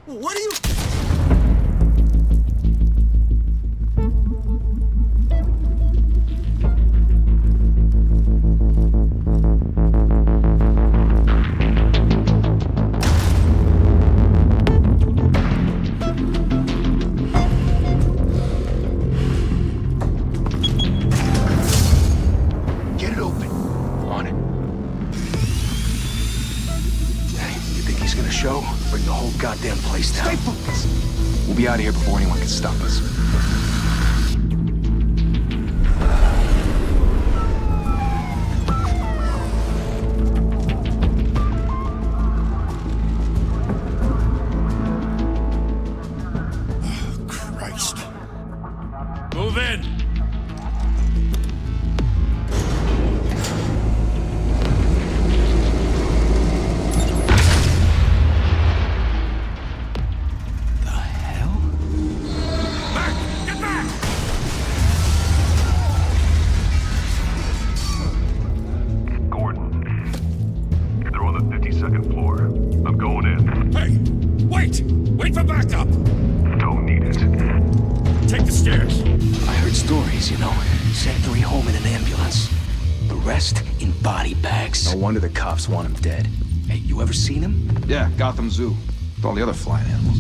What are you... Get it open. On it. You think he's gonna show? Bring the whole goddamn place down. Stay focused. We'll be out of here before anyone can stop us. Christ. Move in! The hell? Back! Get back! Gordon. They're on the 52nd floor. I'm going in. Hey! Wait! Wait for backup! Don't need it. Take the stairs. I heard stories, you know. Sent 3 home in an ambulance. The rest in body bags. No wonder the cops want him dead. Hey, you ever seen him? Yeah, Gotham Zoo. With all the other flying animals.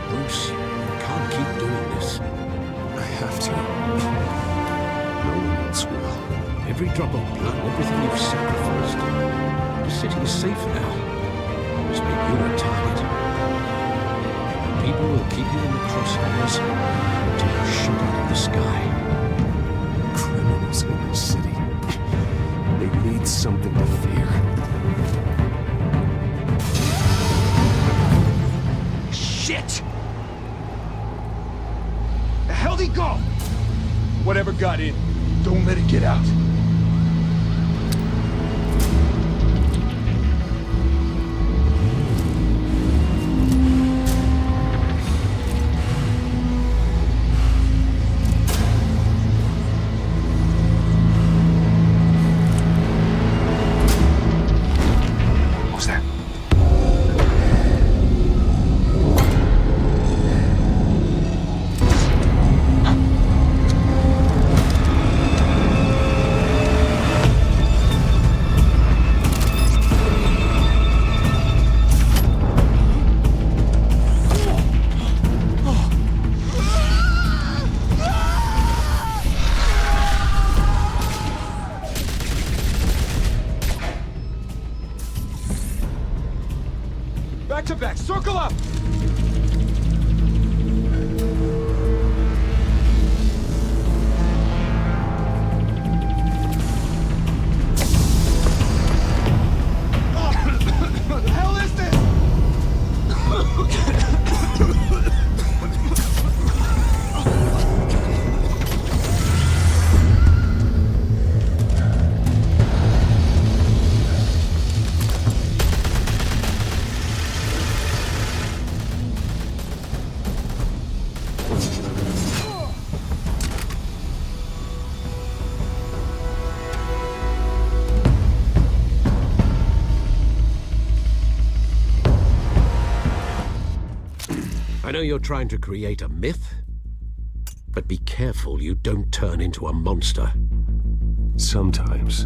Bruce, you can't keep doing this. I have to. No one else will. Every drop of blood, everything you've sacrificed. The city is safe now. Just make you a target. People will keep you in the crosshairs until you're shot out of the sky. Criminals in the city. They need something to fear. Shit! The hell'd he go? Whatever got in. Don't let it get out. What was that? Back to back, circle up! What the hell is this? I know you're trying to create a myth, but be careful you don't turn into a monster. Sometimes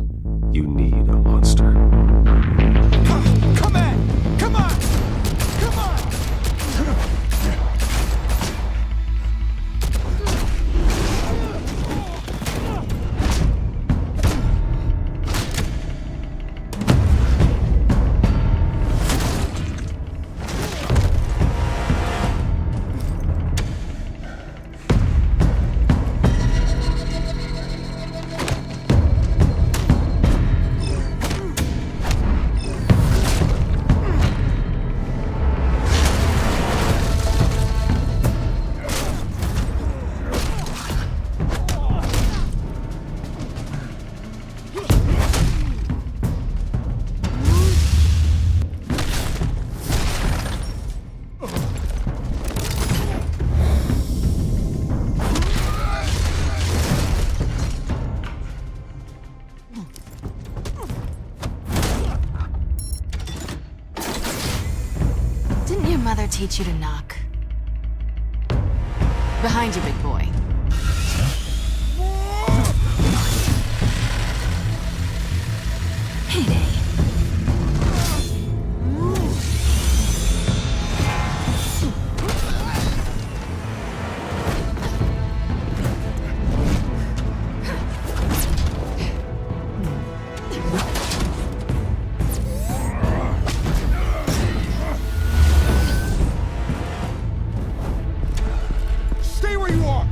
you need a monster. Come on! Come on! Come on! mother teach you to knock? Behind you, big boy. Payday. Stay where you are!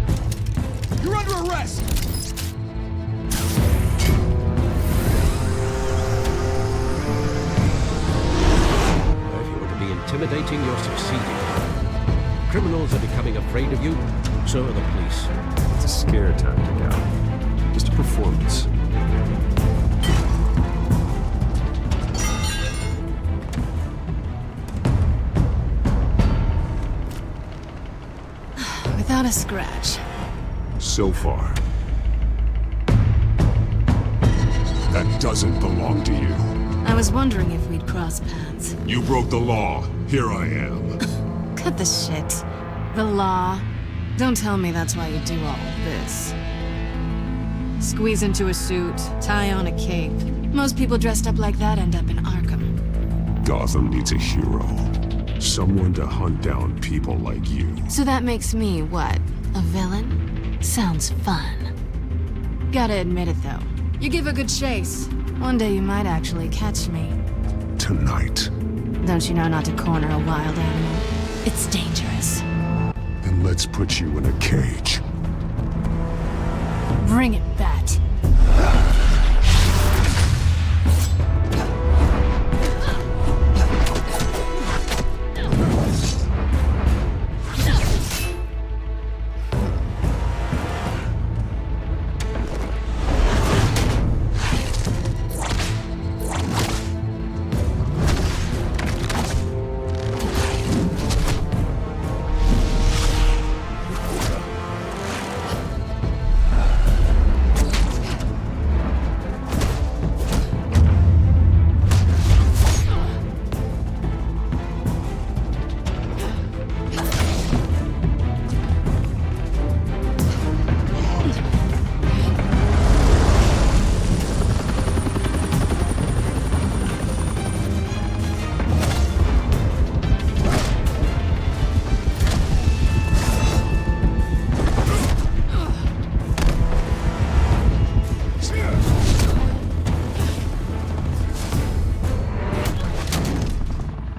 You're under arrest! If you want to be intimidating, you're succeeding. Criminals are becoming afraid of you, so are the police. It's a scare tactic, Al. Just a performance. Without a scratch. So far. That doesn't belong to you. I was wondering if we'd cross paths. You broke the law. Here I am. Cut the shit. The law. Don't tell me that's why you do all this. Squeeze into a suit, tie on a cape. Most people dressed up like that end up in Arkham. Gotham needs a hero. Someone to hunt down people like you. So that makes me, what, a villain? Sounds fun. Gotta admit it, though. You give a good chase. One day you might actually catch me. Tonight. Don't you know not to corner a wild animal? It's dangerous. Then let's put you in a cage. Bring it, Bat.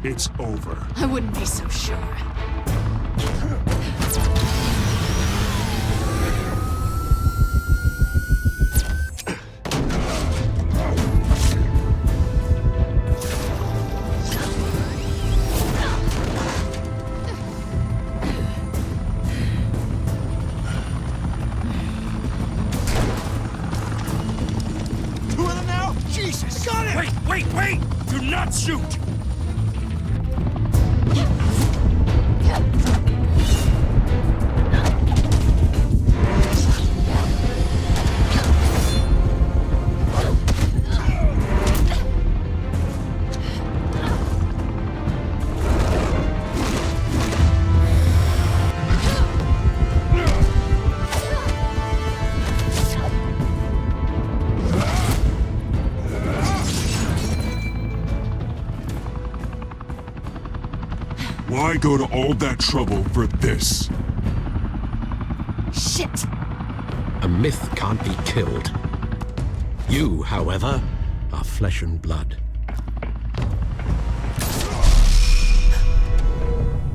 It's over. I wouldn't be so sure. Two of them now? Jesus! Got it! Wait! Do not shoot! Why go to all that trouble for this? Shit! A myth can't be killed. You, however, are flesh and blood.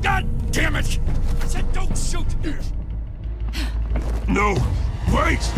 God damn it! I said don't shoot! No! Wait!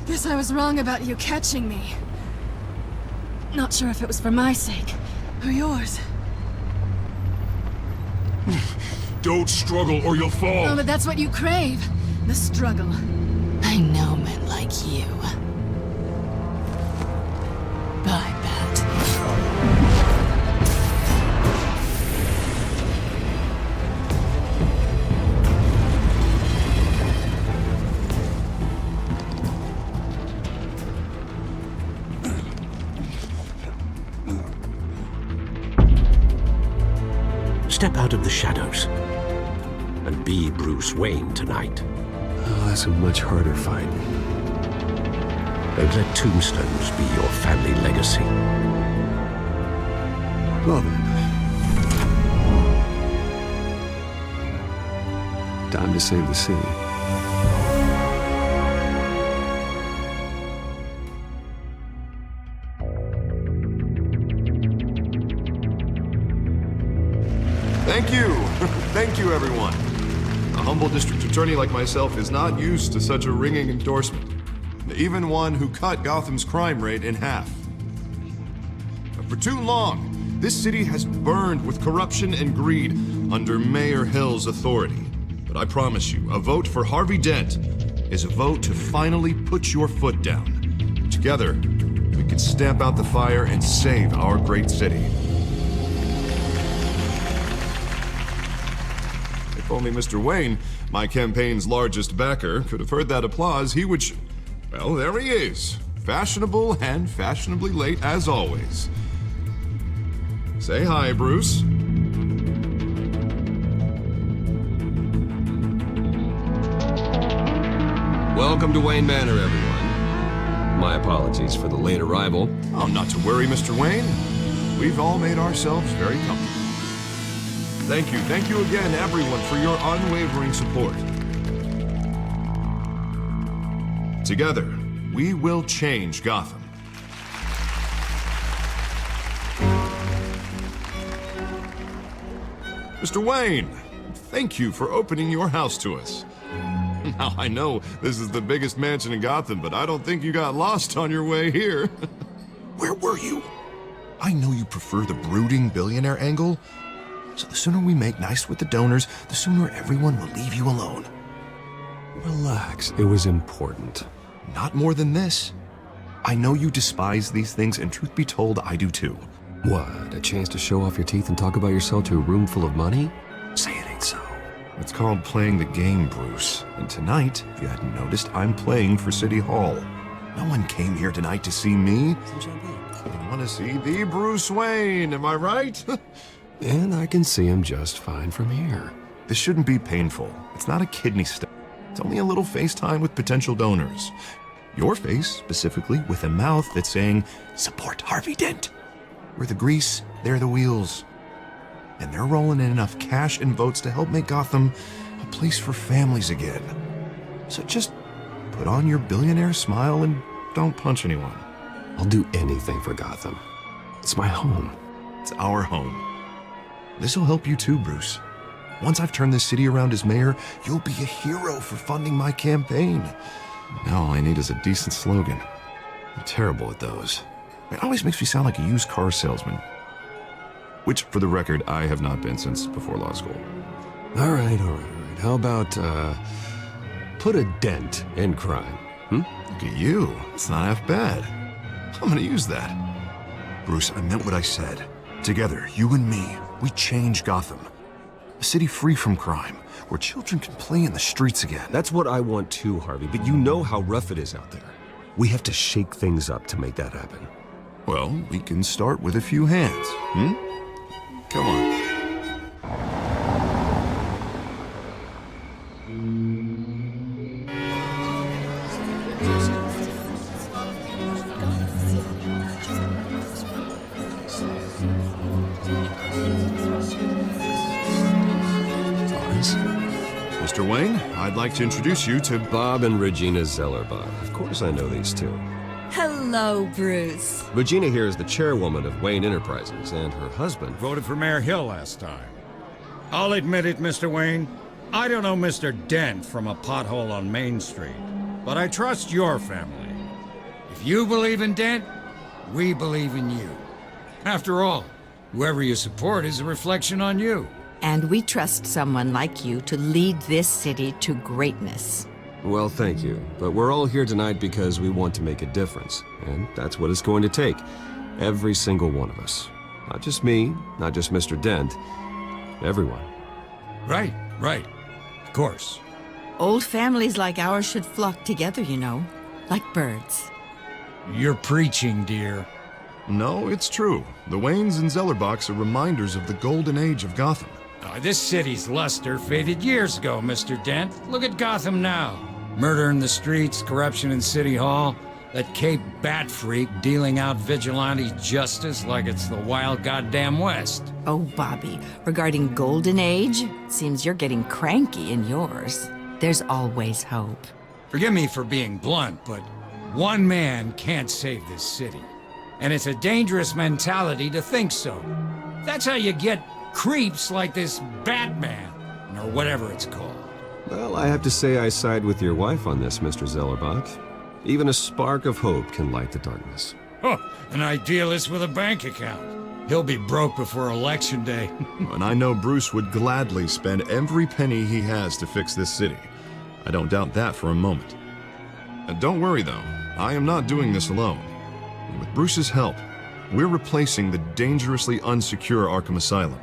Guess I was wrong about you catching me. Not sure if it was for my sake, or yours. Don't struggle or you'll fall. Oh, but that's what you crave. The struggle. I know men like you. Bye, Bat. Step out of the shadows and be Bruce Wayne tonight. Oh, that's a much harder fight. Don't let tombstones be your family legacy. Well then. Time to save the city. Thank you! Thank you, everyone. A humble district attorney like myself is not used to such a ringing endorsement. Even one who cut Gotham's crime rate in half. For too long, this city has burned with corruption and greed under Mayor Hill's authority. But I promise you, a vote for Harvey Dent is a vote to finally put your foot down. Together, we can stamp out the fire and save our great city. If only Mr. Wayne, my campaign's largest backer, could have heard that applause, he would well, there he is. Fashionable and fashionably late as always. Say hi, Bruce. Welcome to Wayne Manor, everyone. My apologies for the late arrival. Oh, not to worry, Mr. Wayne. We've all made ourselves very comfortable. Thank you again, everyone, for your unwavering support. Together, we will change Gotham. Mr. Wayne, thank you for opening your house to us. Now, I know this is the biggest mansion in Gotham, but I don't think you got lost on your way here. Where were you? I know you prefer the brooding billionaire angle, so the sooner we make nice with the donors, the sooner everyone will leave you alone. Relax, it was important. Not more than this. I know you despise these things, and truth be told, I do too. What, a chance to show off your teeth and talk about yourself to a room full of money? Say it ain't so. It's called playing the game, Bruce. And tonight, if you hadn't noticed, I'm playing for City Hall. No one came here tonight to see me. I want to see the Bruce Wayne, am I right? And I can see him just fine from here. This shouldn't be painful. It's not a kidney stone. It's only a little FaceTime with potential donors. Your face, specifically, with a mouth that's saying, support Harvey Dent. We're the grease, they're the wheels. And they're rolling in enough cash and votes to help make Gotham a place for families again. So just put on your billionaire smile and don't punch anyone. I'll do anything for Gotham. It's my home. It's our home. This'll help you too, Bruce. Once I've turned this city around as mayor, you'll be a hero for funding my campaign. Now all I need is a decent slogan. I'm terrible at those. It always makes me sound like a used car salesman. Which, for the record, I have not been since before law school. All right. How about, put a dent in crime, Look at you. It's not half bad. I'm gonna use that. Bruce, I meant what I said. Together, you and me, we change Gotham. A city free from crime, where children can play in the streets again. That's what I want too, Harvey, but you know how rough it is out there. We have to shake things up to make that happen. Well, we can start with a few hands, Come on. Mr. Wayne, I'd like to introduce you to Bob and Regina Zellerbach. Of course I know these two. Hello, Bruce. Regina here is the chairwoman of Wayne Enterprises, and her husband... Voted for Mayor Hill last time. I'll admit it, Mr. Wayne. I don't know Mr. Dent from a pothole on Main Street, but I trust your family. If you believe in Dent, we believe in you. After all, whoever you support is a reflection on you. And we trust someone like you to lead this city to greatness. Well, thank you. But we're all here tonight because we want to make a difference. And that's what it's going to take. Every single one of us. Not just me, not just Mr. Dent. Everyone. Right. Of course. Old families like ours should flock together, you know, like birds. You're preaching, dear. No, it's true. The Waynes and Zellerbachs are reminders of the golden age of Gotham. This city's luster faded years ago, Mr. Dent. Look at Gotham now. Murder in the streets, corruption in City Hall, that Cape Bat freak dealing out vigilante justice like it's the wild goddamn West. Oh, Bobby, regarding Golden Age, seems you're getting cranky in yours. There's always hope. Forgive me for being blunt, but one man can't save this city. And it's a dangerous mentality to think so. That's how you get creeps like this Batman, or whatever it's called. Well, I have to say I side with your wife on this, Mr. Zellerbach. Even a spark of hope can light the darkness. Oh, an idealist with a bank account. He'll be broke before Election Day. And I know Bruce would gladly spend every penny he has to fix this city. I don't doubt that for a moment. And don't worry, though. I am not doing this alone. And with Bruce's help, we're replacing the dangerously unsecure Arkham Asylum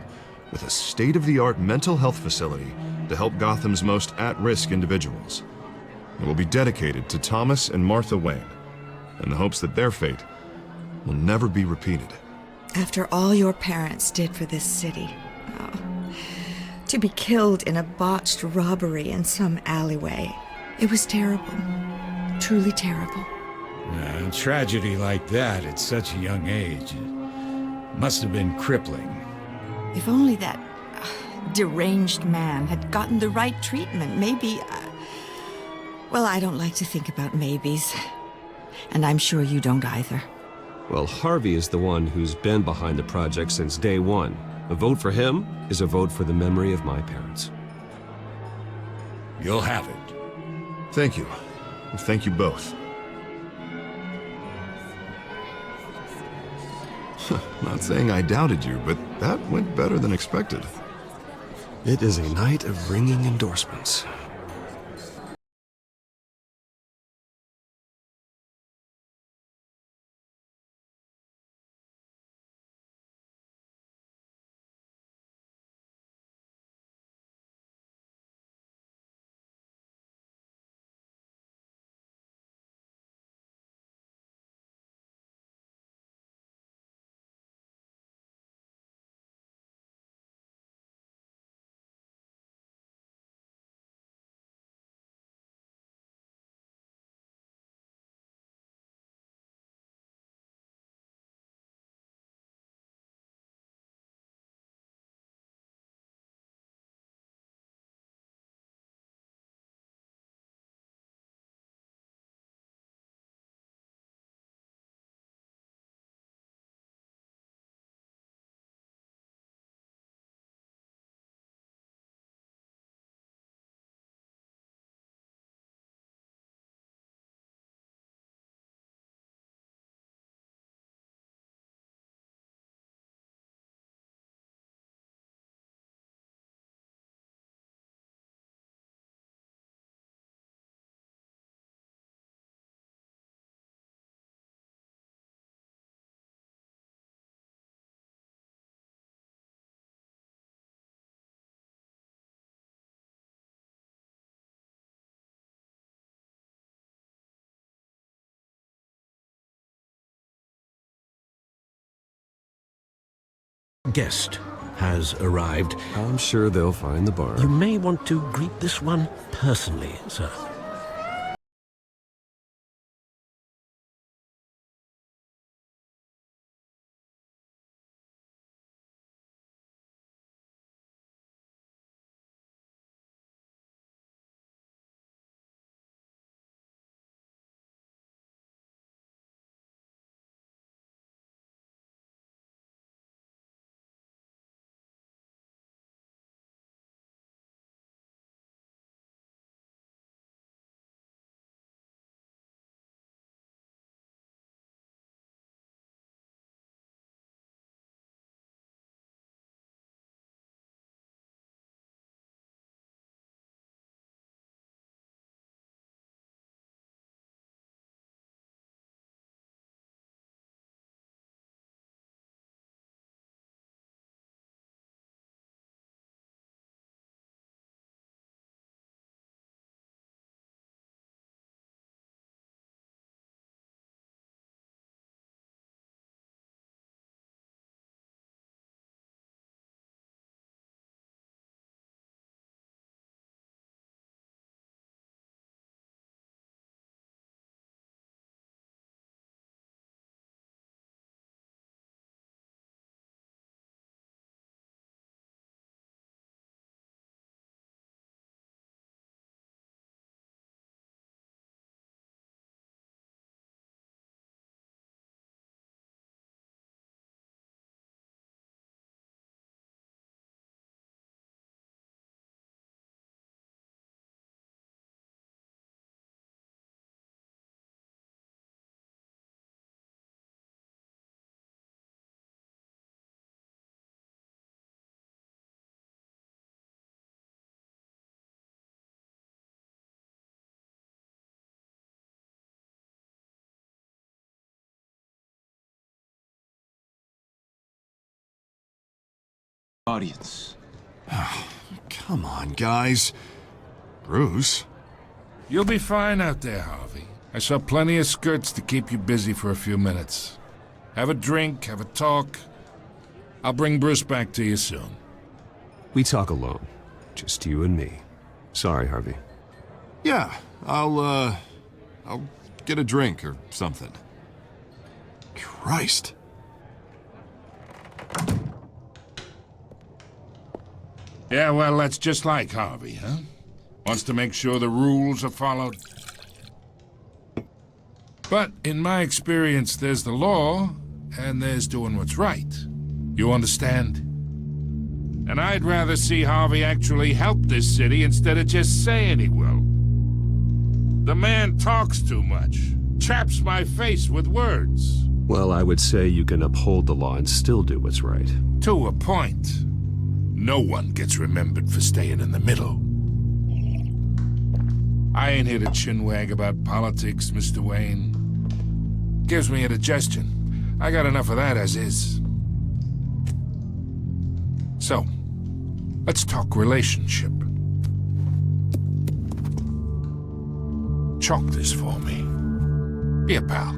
with a state-of-the-art mental health facility to help Gotham's most at-risk individuals. It will be dedicated to Thomas and Martha Wayne, in the hopes that their fate will never be repeated. After all your parents did for this city, to be killed in a botched robbery in some alleyway, it was terrible. Truly terrible. A tragedy like that at such a young age must have been crippling. If only that deranged man had gotten the right treatment, maybe... Well, I don't like to think about maybes. And I'm sure you don't either. Well, Harvey is the one who's been behind the project since day one. A vote for him is a vote for the memory of my parents. You'll have it. Thank you. Thank you both. Not saying I doubted you, but that went better than expected. It is a night of ringing endorsements. Guest has arrived. I'm sure they'll find the bar. You may want to greet this one personally, sir. audience. Come on, guys. Bruce? You'll be fine out there, Harvey. I saw plenty of skirts to keep you busy for a few minutes. Have a drink, have a talk. I'll bring Bruce back to you soon. We talk alone. Just you and me. Sorry, Harvey. Yeah, I'll get a drink or something. Christ. Yeah, well, that's just like Harvey, huh? Wants to make sure the rules are followed. But in my experience, there's the law, and there's doing what's right. You understand? And I'd rather see Harvey actually help this city instead of just saying he will. The man talks too much. Chaps my face with words. Well, I would say you can uphold the law and still do what's right. To a point. No one gets remembered for staying in the middle. I ain't here to chinwag about politics, Mr. Wayne. Gives me indigestion. I got enough of that as is. So, let's talk relationship. Chalk this for me. Be a pal.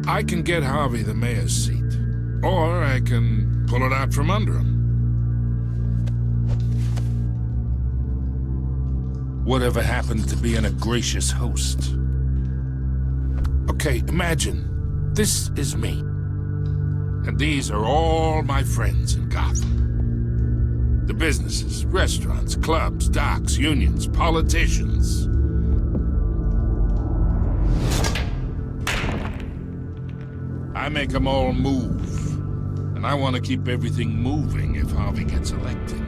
I can get Harvey the mayor's seat, or I can pull it out from under him. Whatever happened to being a gracious host? Okay, imagine, this is me. And these are all my friends in Gotham. The businesses, restaurants, clubs, docks, unions, politicians. I make them all move. And I want to keep everything moving if Harvey gets elected.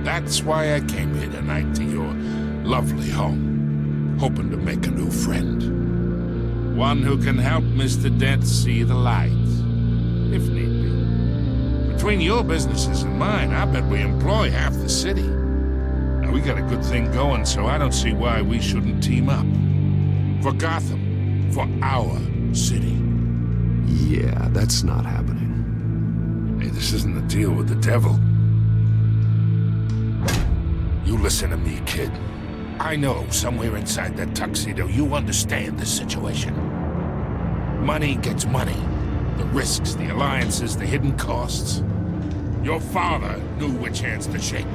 That's why I came here tonight to your lovely home, hoping to make a new friend. One who can help Mr. Dent see the light, if need be. Between your businesses and mine, I bet we employ half the city. Now, we got a good thing going, so I don't see why we shouldn't team up. For Gotham, for our city. Yeah, that's not happening. Hey, this isn't a deal with the devil. You listen to me, kid. I know somewhere inside that tuxedo you understand the situation. Money gets money. The risks, the alliances, the hidden costs. Your father knew which hands to shake.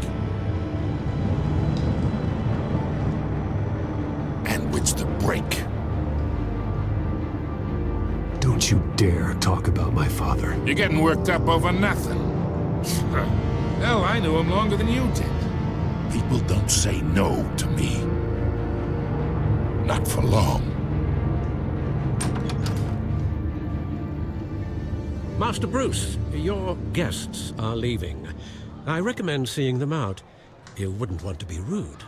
And which to break. Don't you dare talk about my father. You're getting worked up over nothing. Hell, I knew him longer than you did. People don't say no to me. Not for long. Master Bruce, your guests are leaving. I recommend seeing them out. You wouldn't want to be rude.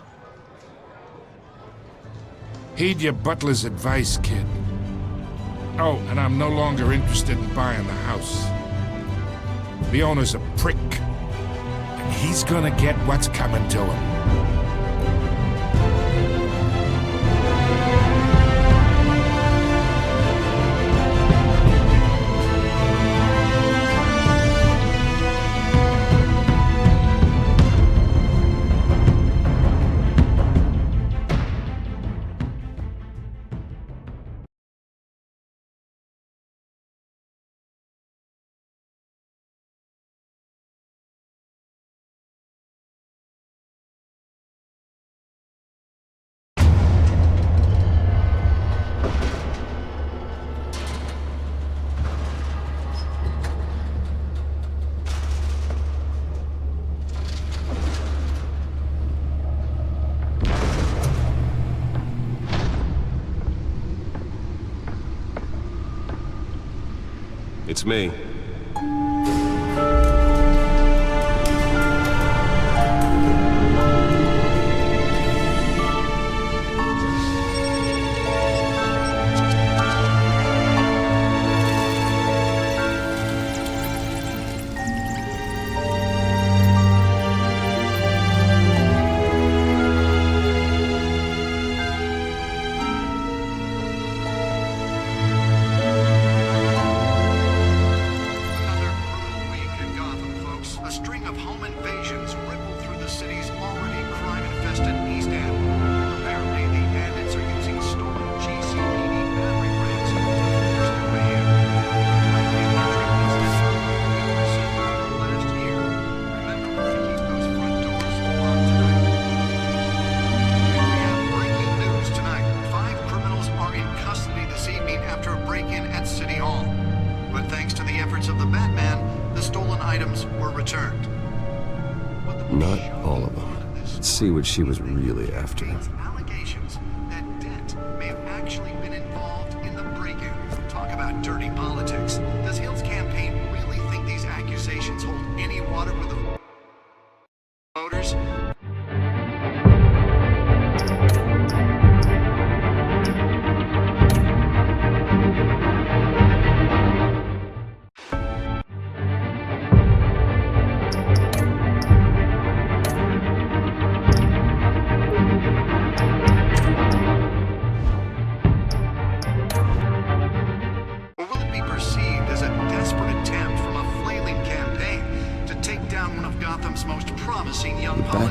Heed your butler's advice, kid. Oh, and I'm no longer interested in buying the house. The owner's a prick. And he's gonna get what's coming to him. It's me. West and East End. Apparently, the bandits are using stolen GCPD battery rams to force their way in. Likely a trip last year. Remember to keep those front doors locked tonight. And we have breaking news tonight. 5 criminals are in custody this evening after a break-in at City Hall. But thanks to the efforts of the Batman, the stolen items were returned. Not all of them. Let's see what she was really after. Allegations that Dent may have actually been involved in the break-in. Talk about dirty politics. Does Hill's campaign really think these accusations hold any water with the voters?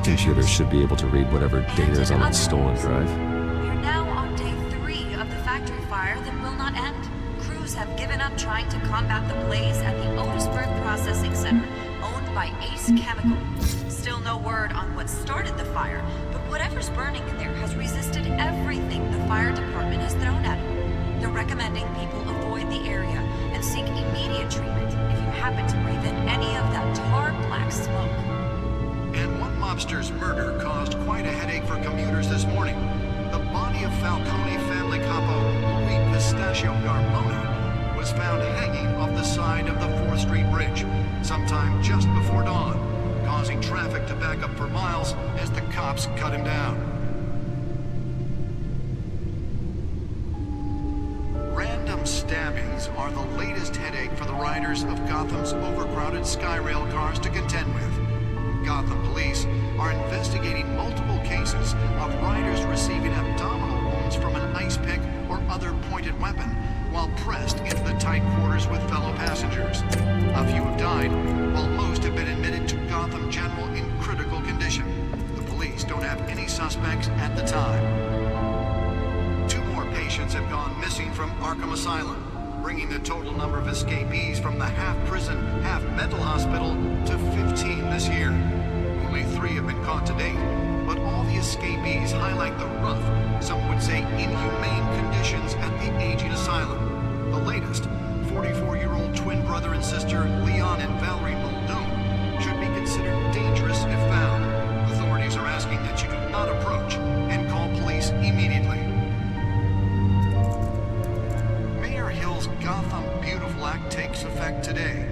Computers should be able to read whatever data is on that stolen drive. We are now on day 3 of the factory fire that will not end. Crews have given up trying to combat the blaze at the Otisburg Processing Center, owned by Ace Chemical. Still no word on what started the fire, but whatever's burning in there has resisted everything the fire department has thrown at it. They're recommending people avoid the area and seek immediate treatment if you happen to breathe in any of that tar black smoke. And one mobster's murder caused quite a headache for commuters this morning. The body of Falcone family capo Louis Pistachio Garmona was found hanging off the side of the 4th Street Bridge sometime just before dawn, causing traffic to back up for miles as the cops cut him down. Random stabbings are the latest headache for the riders of Gotham's overcrowded Skyrail cars to contend with. Gotham police are investigating multiple cases of riders receiving abdominal wounds from an ice pick or other pointed weapon while pressed into the tight quarters with fellow passengers. A few have died, while most have been admitted to Gotham General in critical condition. The police don't have any suspects at the time. 2 more patients have gone missing from Arkham Asylum, bringing the total number of escapees from the half-prison, half-mental hospital to 15 this year. Only 3 have been caught to date, but all the escapees highlight the rough, some would say inhumane conditions at the aging asylum. The latest, 44-year-old twin brother and sister Leon and Valerie Muldoon, should be considered dangerous if found. Authorities are asking that you do not approach and call police immediately. Mayor Hill's Gotham Beautiful Act takes effect today,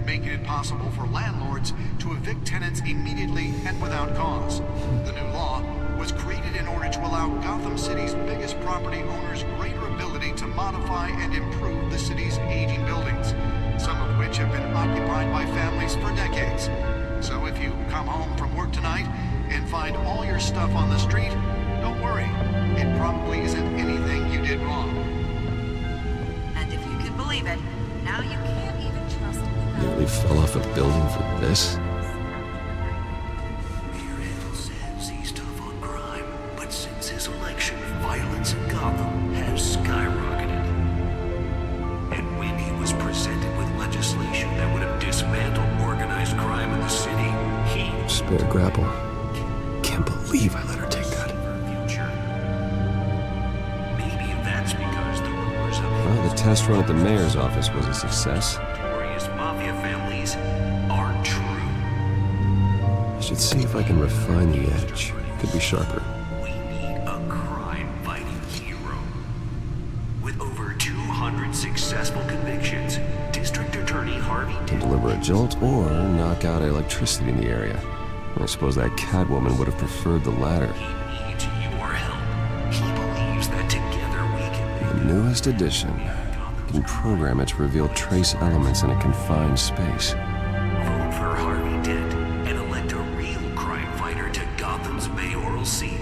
making it possible for landlords to evict tenants immediately and without cause. The new law was created in order to allow Gotham City's biggest property owners greater ability to modify and improve the city's aging buildings, some of which have been occupied by families for decades. So if you come home from work tonight and find all your stuff on the street, don't worry. It probably isn't anything you did wrong. And if you can believe it, now you can't even trust me. Nearly fell off a building for this? Mayor Hill says he's tough on crime, but since his election, violence in Gotham has skyrocketed. And when he was presented with legislation that would have dismantled organized crime in the city, he... Spare grapple. Can't believe I let her take that. Maybe that's because the rumors of... Well, the test run at the mayor's office was a success. Mafia families aren't true. I should see if I can refine the edge. Could be sharper. We need a crime-fighting hero. With over 200 successful convictions, District Attorney Harvey To deliver a jolt or knock out electricity in the area. I suppose that Catwoman would have preferred the latter. needs your help. He believes that together we can make The newest edition. You can program it to reveal trace elements in a confined space. vote for Harvey Dent and elect a real crime fighter to Gotham's mayoral seat.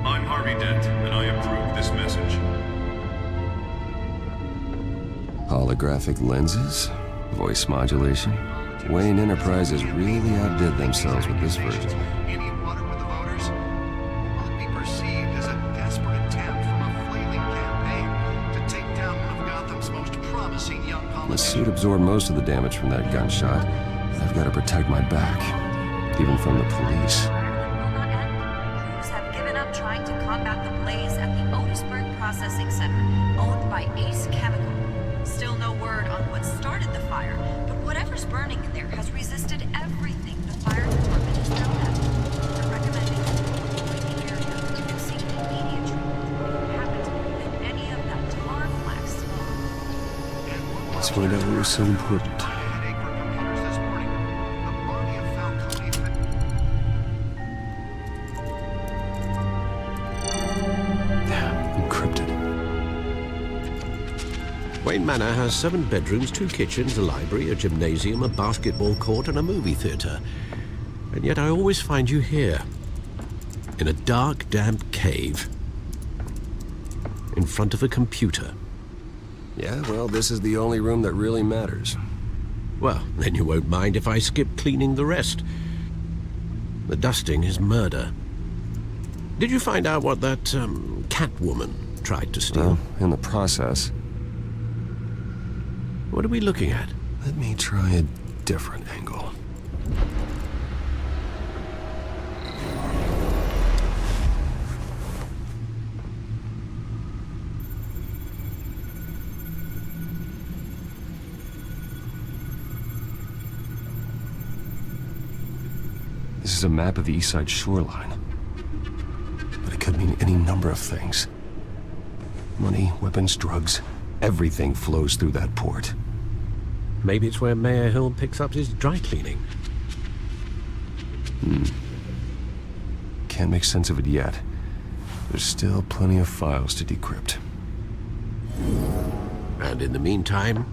I'm Harvey Dent, and I approve this message. Holographic lenses? Voice modulation? Wayne Enterprises really outdid themselves with this version. Any water with the voters? The suit absorbed most of the damage from that gunshot. I've got to protect my back, even from the police. Crews have given up trying to combat the blaze at the Otisburg Processing Center, owned by Ace Chemical. Still no word on what started the fire, but whatever's burning in there has resisted everything the fire department has thrown at it. They're recommending avoid the area and seek immediate treatment if you happen to breathe in any of that tar black smoke. Let's find out what was so important. Headache for computers this morning. The body of Falcone Encrypted. Wayne Manor has 7 bedrooms, 2 kitchens, a library, a gymnasium, a basketball court, and a movie theater. And yet I always find you here, in a dark, damp cave, in front of a computer. Yeah, well, this is the only room that really matters. Well, then you won't mind if I skip cleaning the rest. The dusting is murder. Did you find out what that, Catwoman tried to steal? Well, in the process. What are we looking at? Let me try a different angle. This is a map of the East Side shoreline. But it could mean any number of things. Money, weapons, drugs, everything flows through that port. Maybe it's where Mayor Hill picks up his dry cleaning. Can't make sense of it yet. There's still plenty of files to decrypt. And in the meantime,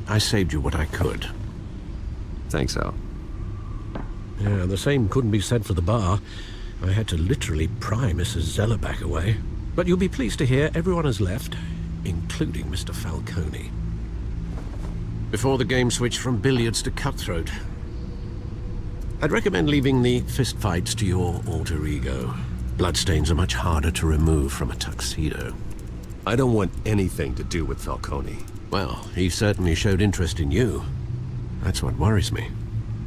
I saved you what I could. Thanks, Al. Yeah, the same couldn't be said for the bar. I had to literally pry Mrs. Zellerback away. But you'll be pleased to hear everyone has left, including Mr. Falcone. Before the game switched from billiards to cutthroat. I'd recommend leaving the fistfights to your alter ego. Bloodstains are much harder to remove from a tuxedo. I don't want anything to do with Falcone. Well, he certainly showed interest in you. That's what worries me.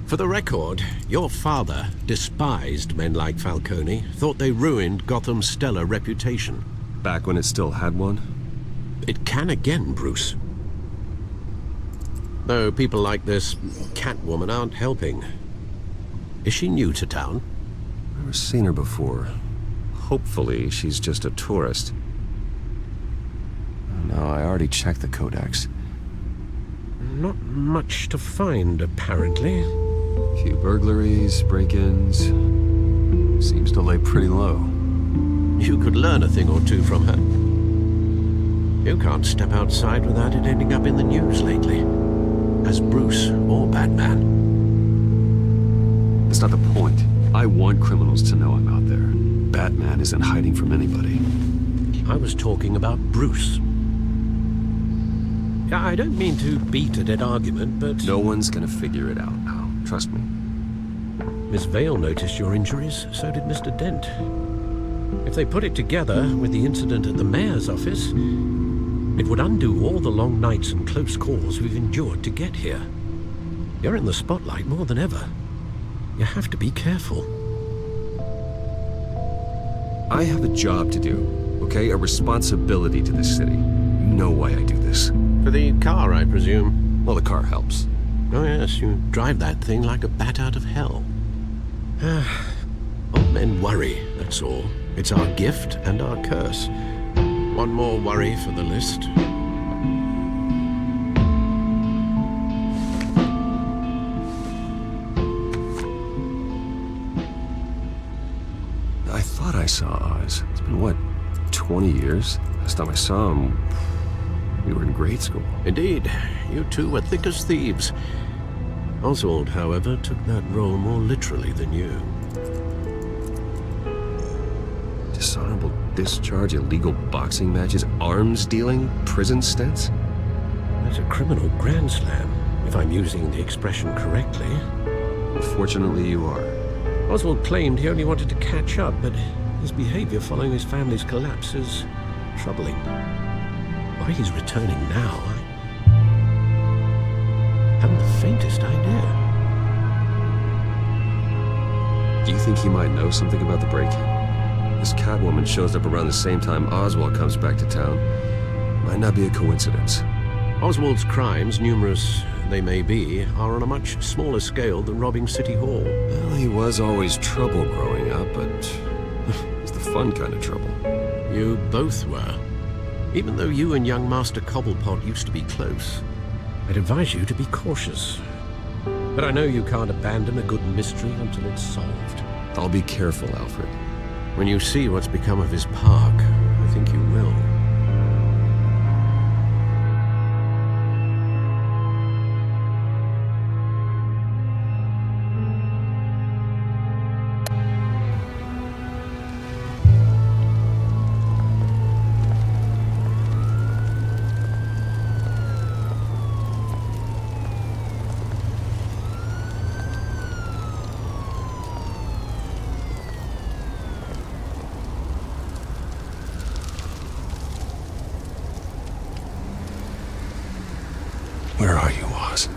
For the record, your father despised men like Falcone, thought they ruined Gotham's stellar reputation. Back when it still had one? It can again, Bruce. Though people like this Catwoman aren't helping. Is she new to town? Never seen her before. Hopefully, she's just a tourist. No, I already checked the codex. Not much to find, apparently. Few burglaries, break-ins. Seems to lay pretty low. You could learn a thing or two from her. You can't step outside without it ending up in the news lately. As Bruce or Batman. That's not the point. I want criminals to know I'm out there. Batman isn't hiding from anybody. I was talking about Bruce. I don't mean to beat a dead argument, but... No one's gonna figure it out now. Trust me. Miss Vale noticed your injuries, so did Mr. Dent. If they put it together with the incident at the mayor's office, it would undo all the long nights and close calls we've endured to get here. You're in the spotlight more than ever. You have to be careful. I have a job to do, okay? A responsibility to this city. You know why I do this. For the car, I presume? Well, the car helps. Oh yes, you drive that thing like a bat out of hell. Old men worry, that's all. It's our gift and our curse. One more worry for the list. I thought I saw Oz. It's been, what, 20 years? Last time I saw him, we were in grade school. Indeed. You two were thick as thieves. Oswald, however, took that role more literally than you. Dishonorable discharge, illegal boxing matches, arms dealing, prison stints? That's a criminal grand slam, if I'm using the expression correctly. Unfortunately, you are. Oswald claimed he only wanted to catch up, but his behavior following his family's collapse is troubling. Why he's returning now, I haven't the faintest idea. Do you think he might know something about the break-in? This Catwoman shows up around the same time Oswald comes back to town. Might not be a coincidence. Oswald's crimes, numerous they may be, are on a much smaller scale than robbing City Hall. Well, he was always trouble growing up, but it's the fun kind of trouble. You both were. Even though you and young Master Cobblepot used to be close, I'd advise you to be cautious. But I know you can't abandon a good mystery until it's solved. I'll be careful, Alfred. When you see what's become of his park, I think you will. Where are you, Oz?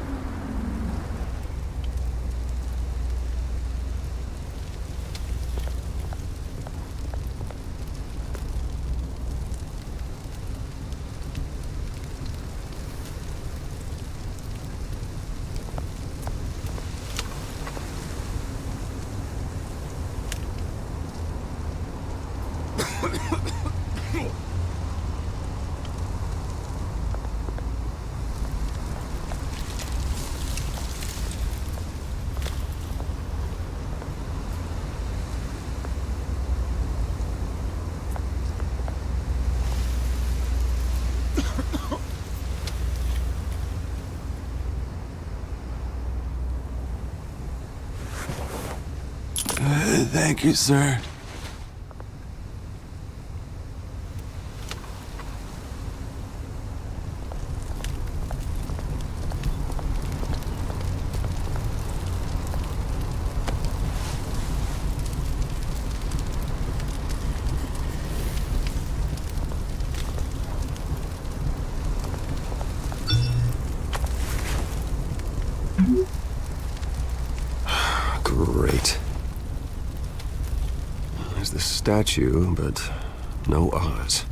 Thank you, sir. Great. There's the statue, but no Oz.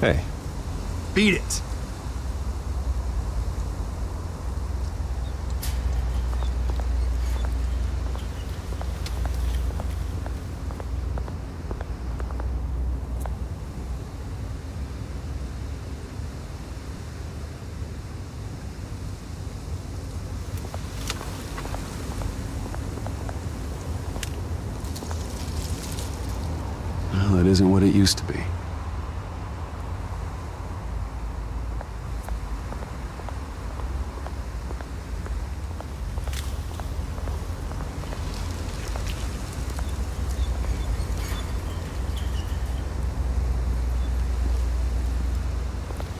Hey. Beat it. Well, it isn't what it used to be.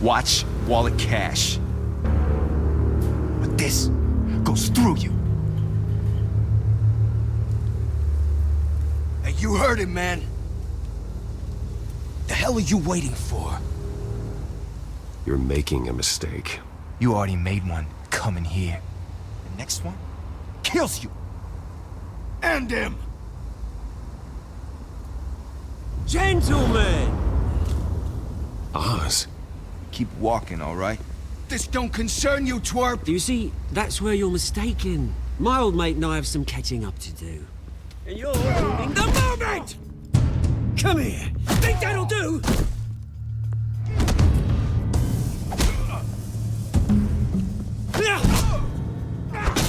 Watch wallet cash. But this goes through you. Hey, you heard him, man. The hell are you waiting for? You're making a mistake. You already made one coming here. The next one kills you. End him! Gentlemen! Oz? Keep walking, all right? This don't concern you, twerp! You see, that's where you're mistaken. My old mate and I have some catching up to do. And you're ruining the moment! Come here! Think that'll do?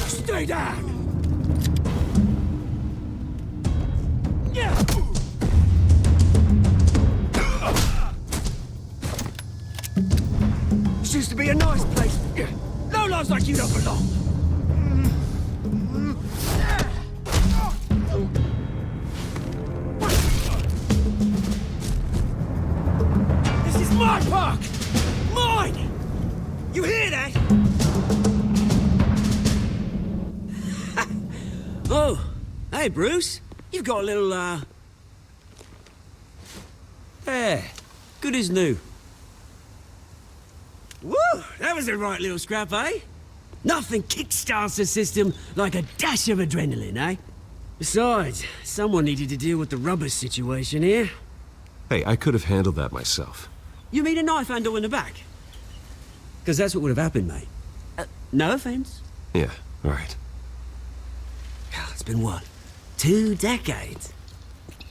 Stay down! This used to be a nice place. No lives like you don't belong. my park! Mine! You hear that? Oh, hey, Bruce. You've got a little, Yeah, good as new. Woo! That was a right little scrap, eh? Nothing kickstarts the system like a dash of adrenaline, eh? Besides, someone needed to deal with the rubber situation here. Hey, I could have handled that myself. You mean a knife handle in the back? Because that's what would have happened, mate. No offense. Yeah, all right. It's been what? 2 decades?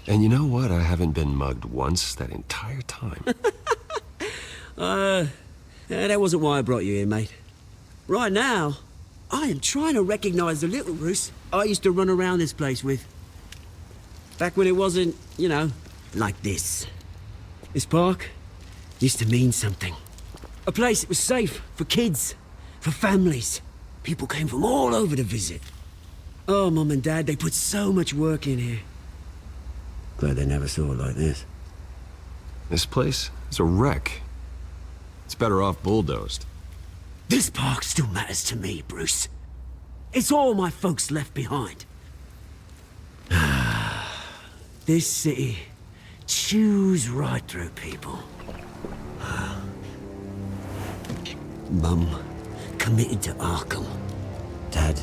And you know what? I haven't been mugged once that entire time. That wasn't why I brought you here, mate. Right now, I am trying to recognize the little Bruce I used to run around this place with. Back when it wasn't, you know, like this. This park used to mean something. A place that was safe for kids, for families. People came from all over to visit. Oh, Mum and Dad, they put so much work in here. Glad they never saw it like this. This place is a wreck. It's better off bulldozed. This park still matters to me, Bruce. It's all my folks left behind. This city chews right through people. Mum committed to Arkham. Dad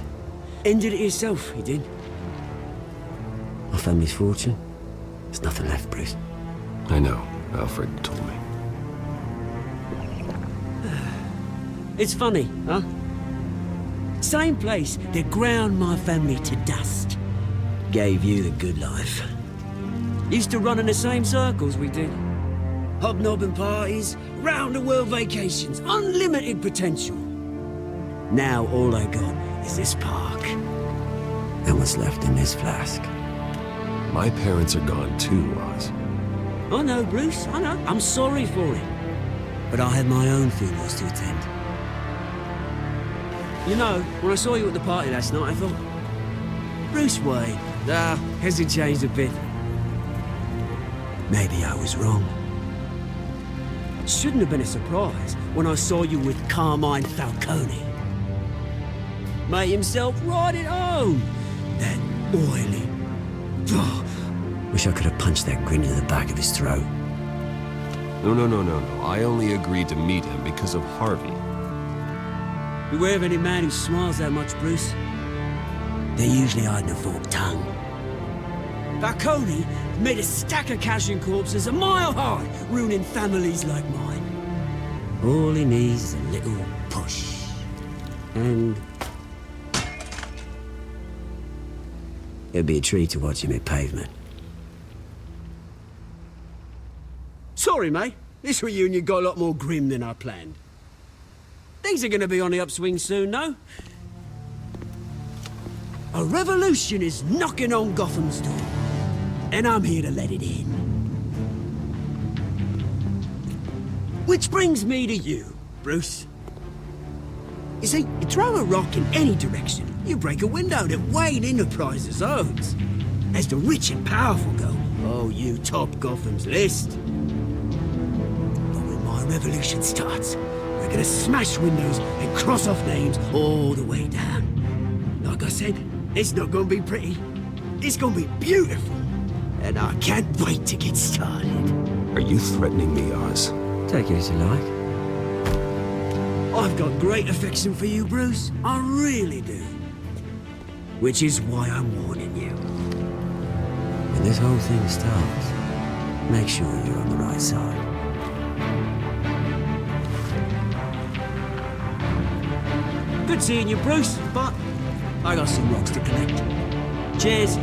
ended it himself, he did. My family's fortune, there's nothing left, Bruce. I know. Alfred told me. It's funny, huh? Same place that ground my family to dust. Gave you the good life. Used to run in the same circles we did. Hobnobbing parties, round-the-world vacations, unlimited potential. Now all I got is this park. And what's left in this flask. My parents are gone too, Oz. I know, Bruce, I know. I'm sorry for it. But I had my own funerals to attend. You know, when I saw you at the party last night, I thought, Bruce Wayne, has he changed a bit? Maybe I was wrong. Shouldn't have been a surprise when I saw you with Carmine Falcone. Made himself right at home. That oily... Wish I could have punched that grin to the back of his throat. No. I only agreed to meet him because of Harvey. Beware of any man who smiles that much, Bruce. They're usually hiding a forked tongue. Falcone made a stack of cash in corpses a mile high, ruining families like mine. All he needs is a little push. And... it'd be a treat to watch him hit pavement. Sorry, mate. This reunion got a lot more grim than I planned. Things are gonna be on the upswing soon, no? A revolution is knocking on Gotham's door. And I'm here to let it in. Which brings me to you, Bruce. You see, you throw a rock in any direction, you break a window that Wayne Enterprises owns. As the rich and powerful go, oh, you top Gotham's list. But when my revolution starts, we're gonna smash windows and cross off names all the way down. Like I said, it's not gonna be pretty. It's gonna be beautiful. And I can't wait to get started. Are you threatening me, Oz? Take it as you like. I've got great affection for you, Bruce. I really do. Which is why I'm warning you. When this whole thing starts, make sure you're on the right side. Good seeing you, Bruce, but I got some rocks to collect. Cheers.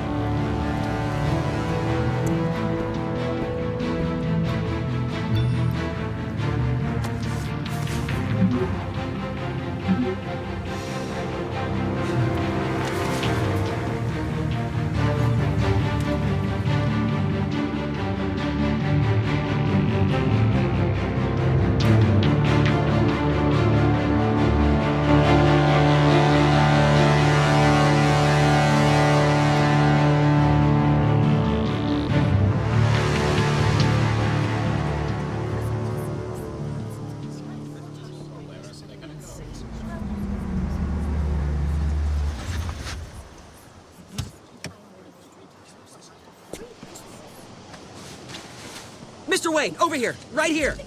Mr. Wayne, over here, right here.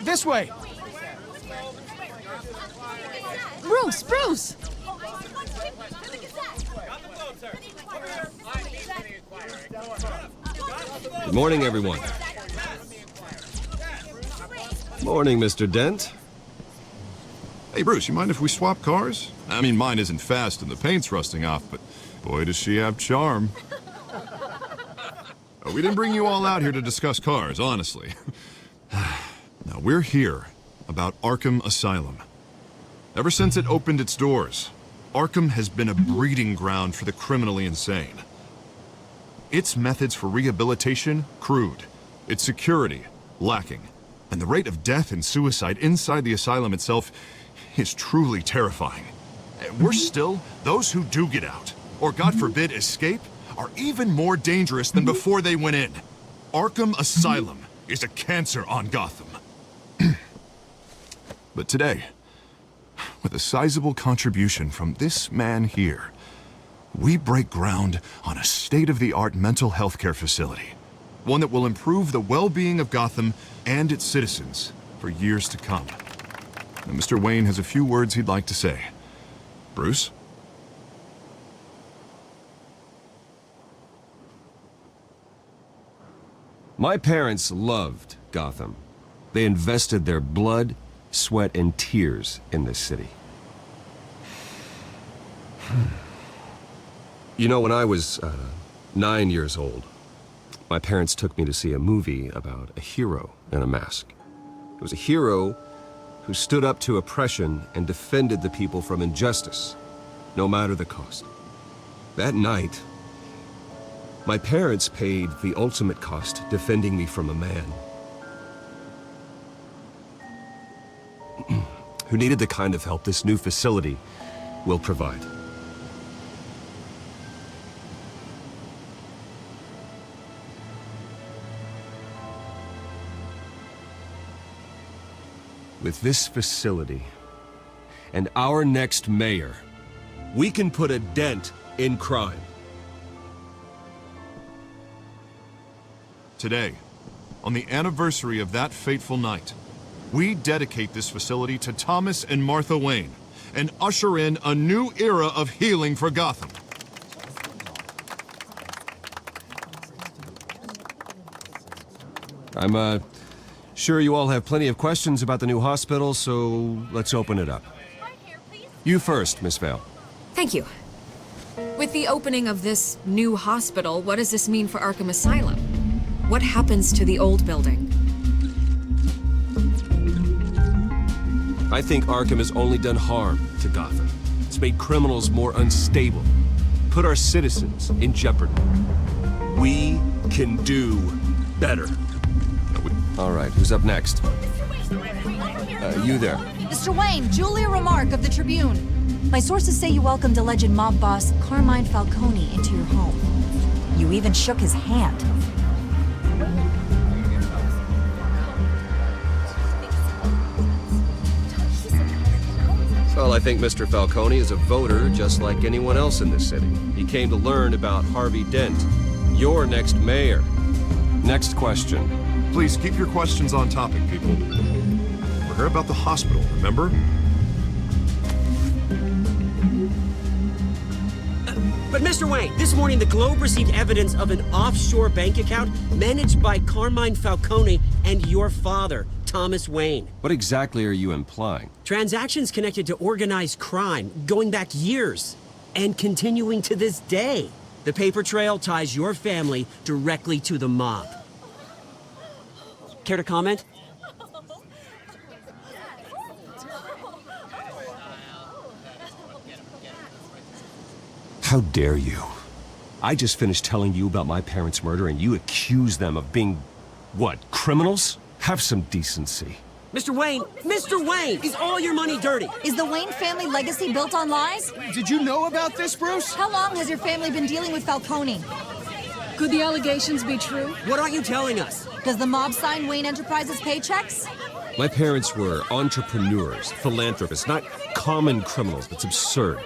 This way. Bruce! Good morning, everyone. Morning, Mr. Dent. Hey, Bruce, you mind if we swap cars? I mean, mine isn't fast and the paint's rusting off, but boy, does she have charm. We didn't bring you all out here to discuss cars, honestly. Now, we're here about Arkham Asylum. Ever since it opened its doors, Arkham has been a breeding ground for the criminally insane. Its methods for rehabilitation, crude. Its security, lacking. And the rate of death and suicide inside the asylum itself is truly terrifying. And worse still, those who do get out, or God forbid escape, are even more dangerous than before they went in. Arkham Asylum is a cancer on Gotham. But today, with a sizable contribution from this man here, we break ground on a state-of-the-art mental health care facility. One that will improve the well-being of Gotham and its citizens for years to come. And Mr. Wayne has a few words he'd like to say. Bruce? My parents loved Gotham. They invested their blood, sweat, and tears in this city. You know, when I was 9 years old, my parents took me to see a movie about a hero in a mask. It was a hero who stood up to oppression and defended the people from injustice, no matter the cost. That night, my parents paid the ultimate cost defending me from a man who needed the kind of help this new facility will provide. With this facility and our next mayor, we can put a dent in crime. Today, on the anniversary of that fateful night, we dedicate this facility to Thomas and Martha Wayne and usher in a new era of healing for Gotham. I'm sure you all have plenty of questions about the new hospital, so let's open it up. You first, Miss Vale. Thank you. With the opening of this new hospital, what does this mean for Arkham Asylum? What happens to the old building? I think Arkham has only done harm to Gotham. It's made criminals more unstable, put our citizens in jeopardy. We can do better. All right, who's up next? You there. Mr. Wayne, Julia Remark of the Tribune. My sources say you welcomed alleged mob boss Carmine Falcone into your home. You even shook his hand. Well, I think Mr. Falcone is a voter just like anyone else in this city. He came to learn about Harvey Dent, your next mayor. Next question. Please keep your questions on topic, people. We're here about the hospital, remember? But Mr. Wayne, this morning the Globe received evidence of an offshore bank account managed by Carmine Falcone and your father, Thomas Wayne. What exactly are you implying? Transactions connected to organized crime, going back years, and continuing to this day. The paper trail ties your family directly to the mob. Care to comment? How dare you? I just finished telling you about my parents' murder and you accuse them of being, what, criminals? Have some decency. Mr. Wayne, is all your money dirty? Is the Wayne family legacy built on lies? Did you know about this, Bruce? How long has your family been dealing with Falcone? Could the allegations be true? What aren't you telling us? Does the mob sign Wayne Enterprises paychecks? My parents were entrepreneurs, philanthropists, not common criminals. That's absurd.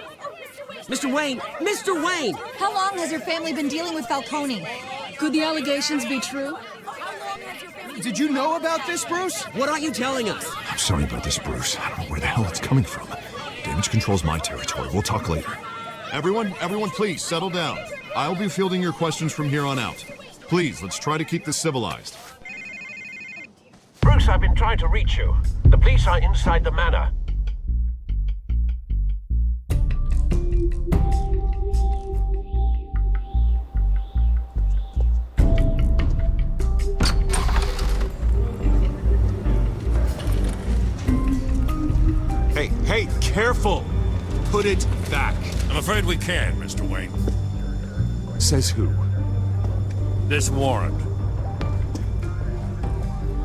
Mr. Wayne! How long has your family been dealing with Falcone? Could the allegations be true? Did you know about this, Bruce? What aren't you telling us? I'm sorry about this, Bruce. I don't know where the hell it's coming from. Damage control's my territory. We'll talk later. Everyone, please, settle down. I'll be fielding your questions from here on out. Please, let's try to keep this civilized. Bruce, I've been trying to reach you. The police are inside the manor. Hey, careful! Put it back. I'm afraid we can't, Mr. Wayne. Says who? This warrant.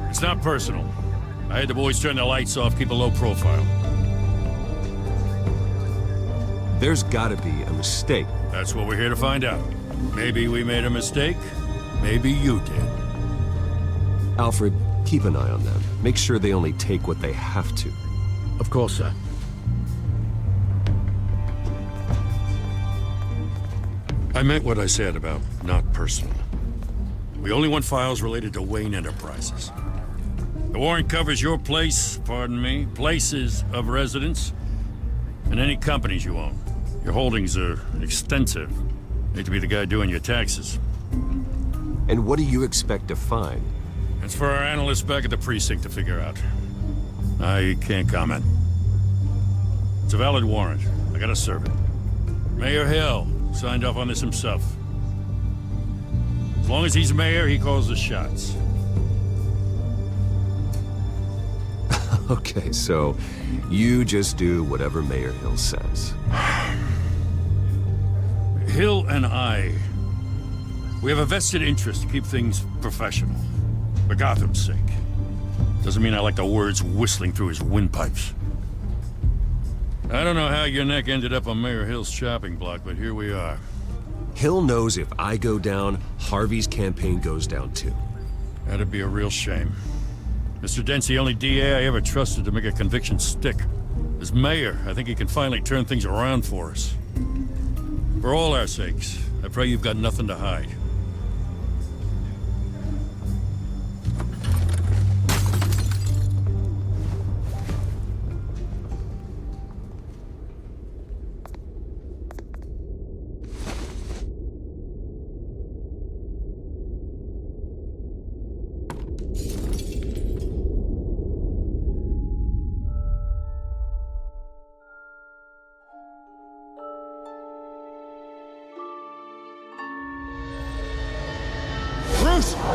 It's not personal. I had the boys turn the lights off, keep a low profile. There's gotta be a mistake. That's what we're here to find out. Maybe we made a mistake. Maybe you did. Alfred, keep an eye on them. Make sure they only take what they have to. Of course, sir. I meant what I said about not personal. We only want files related to Wayne Enterprises. The warrant covers your place, pardon me, places of residence, and any companies you own. Your holdings are extensive. Need to be the guy doing your taxes. And what do you expect to find? It's for our analysts back at the precinct to figure out. I can't comment. It's a valid warrant. I gotta serve it. Mayor Hill signed off on this himself. As long as he's mayor, he calls the shots. Okay, so you just do whatever Mayor Hill says. Hill and I, we have a vested interest to keep things professional. For Gotham's sake. Doesn't mean I like the words whistling through his windpipes. I don't know how your neck ended up on Mayor Hill's chopping block, but here we are. Hill knows if I go down, Harvey's campaign goes down too. That'd be a real shame. Mr. Dent's the only DA I ever trusted to make a conviction stick. As mayor, I think he can finally turn things around for us. For all our sakes, I pray you've got nothing to hide.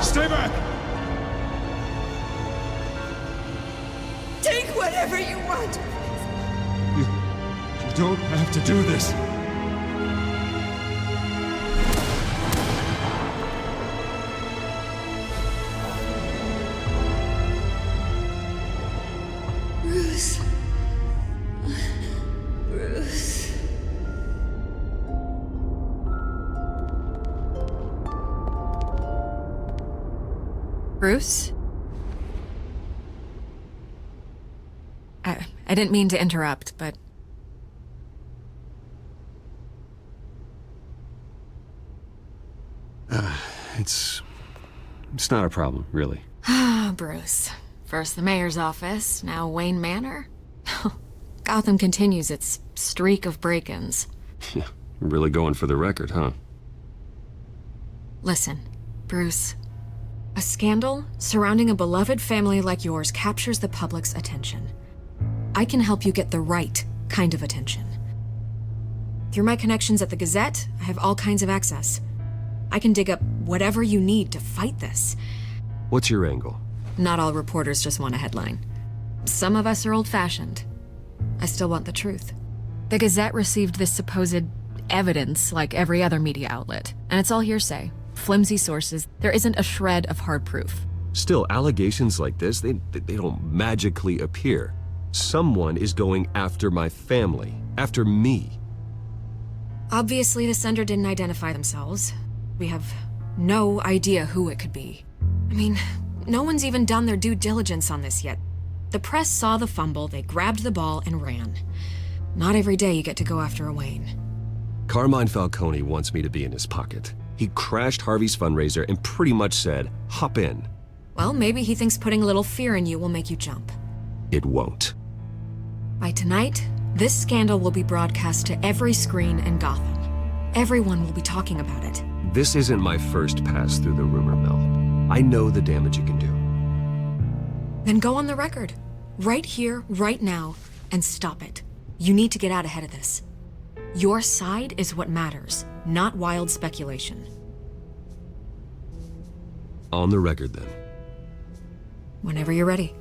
Stay back! Take whatever you want. You don't have to do this. Bruce. Bruce. Bruce? I didn't mean to interrupt, but... It's not a problem, really. Ah, Bruce. First the mayor's office, now Wayne Manor. Gotham continues its streak of break-ins. Yeah, really going for the record, huh? Listen, Bruce. A scandal surrounding a beloved family like yours captures the public's attention. I can help you get the right kind of attention. Through my connections at the Gazette, I have all kinds of access. I can dig up whatever you need to fight this. What's your angle? Not all reporters just want a headline. Some of us are old-fashioned. I still want the truth. The Gazette received this supposed evidence like every other media outlet, and it's all hearsay. Flimsy sources. There isn't a shred of hard proof. Still, allegations like this, they don't magically appear. Someone is going after my family, after me. Obviously, the sender didn't identify themselves. We have no idea who it could be. I mean, no one's even done their due diligence on this yet. The press saw the fumble, they grabbed the ball and ran. Not every day you get to go after a Wayne. Carmine Falcone wants me to be in his pocket. He crashed Harvey's fundraiser and pretty much said, hop in. Well, maybe he thinks putting a little fear in you will make you jump. It won't. By tonight, this scandal will be broadcast to every screen in Gotham. Everyone will be talking about it. This isn't my first pass through the rumor mill. I know the damage it can do. Then go on the record. Right here, right now, and stop it. You need to get out ahead of this. Your side is what matters, not wild speculation. On the record, then. Whenever you're ready.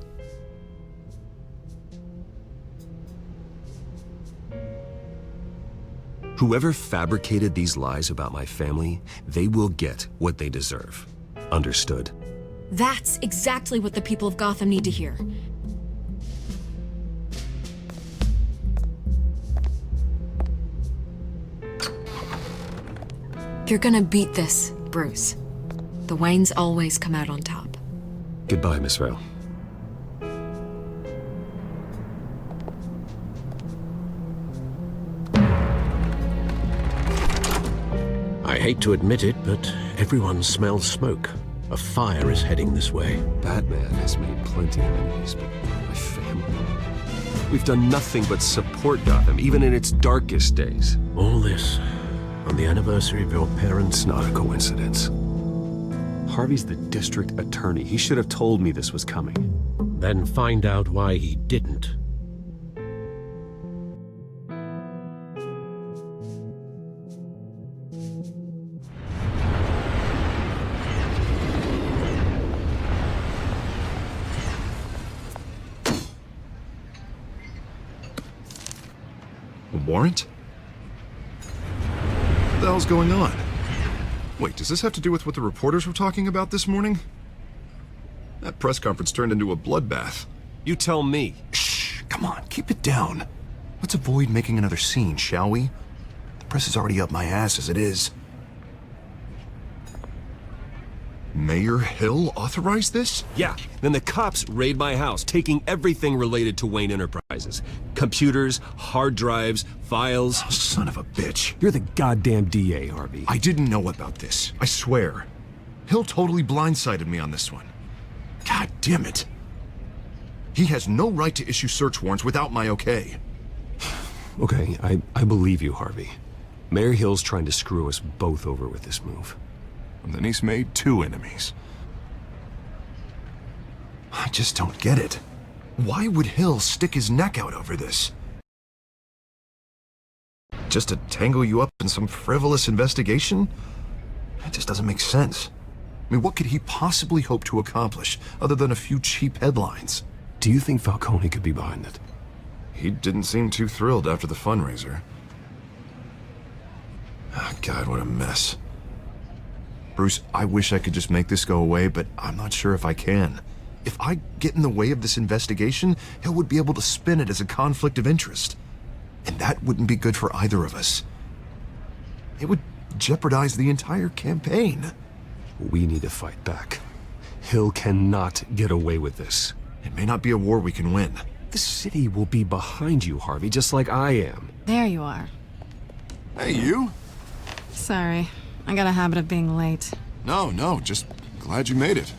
Whoever fabricated these lies about my family, they will get what they deserve. Understood? That's exactly what the people of Gotham need to hear. You're gonna beat this, Bruce. The Waynes always come out on top. Goodbye, Miss Vale. I hate to admit it, but everyone smells smoke. A fire is heading this way. Batman has made plenty of enemies, but my family... We've done nothing but support Gotham, even in its darkest days. All this on the anniversary of your parents'... It's not a coincidence. Harvey's the district attorney. He should have told me this was coming. Then find out why he didn't. A warrant? What the hell's going on? Wait, does this have to do with what the reporters were talking about this morning? That press conference turned into a bloodbath. You tell me. Shh, come on, keep it down. Let's avoid making another scene, shall we? The press is already up my ass as it is. Mayor Hill authorized this? Yeah, then the cops raid my house, taking everything related to Wayne Enterprises. Computers, hard drives, files. Oh, son of a bitch. You're the goddamn DA, Harvey. I didn't know about this, I swear. Hill totally blindsided me on this one. God damn it. He has no right to issue search warrants without my okay. Okay, I believe you, Harvey. Mayor Hill's trying to screw us both over with this move. And then he's made 2 enemies. I just don't get it. Why would Hill stick his neck out over this? Just to tangle you up in some frivolous investigation? It just doesn't make sense. I mean, what could he possibly hope to accomplish other than a few cheap headlines? Do you think Falcone could be behind it? He didn't seem too thrilled after the fundraiser. Oh, God, what a mess. Bruce, I wish I could just make this go away, but I'm not sure if I can. If I get in the way of this investigation, Hill would be able to spin it as a conflict of interest. And that wouldn't be good for either of us. It would jeopardize the entire campaign. We need to fight back. Hill cannot get away with this. It may not be a war we can win. The city will be behind you, Harvey, just like I am. There you are. Hey, you? Sorry. I got a habit of being late. No, just glad you made it.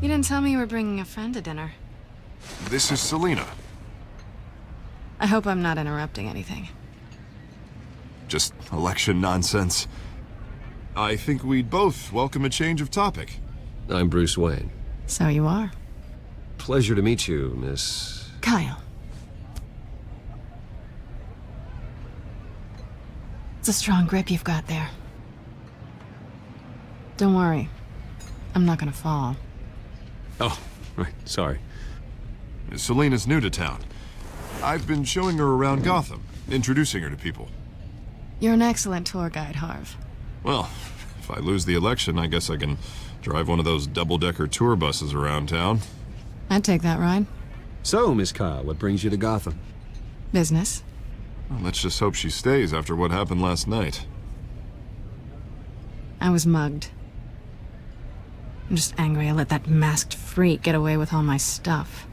You didn't tell me you were bringing a friend to dinner. This is Selina. I hope I'm not interrupting anything. Just election nonsense. I think we'd both welcome a change of topic. I'm Bruce Wayne. So you are. Pleasure to meet you, Miss... Kyle. It's a strong grip you've got there. Don't worry. I'm not gonna fall. Oh, right, sorry. Selina's new to town. I've been showing her around Gotham, introducing her to people. You're an excellent tour guide, Harv. Well, if I lose the election, I guess I can drive one of those double-decker tour buses around town. I'd take that ride. So, Miss Kyle, what brings you to Gotham? Business. Well, let's just hope she stays after what happened last night. I was mugged. I'm just angry I let that masked freak get away with all my stuff.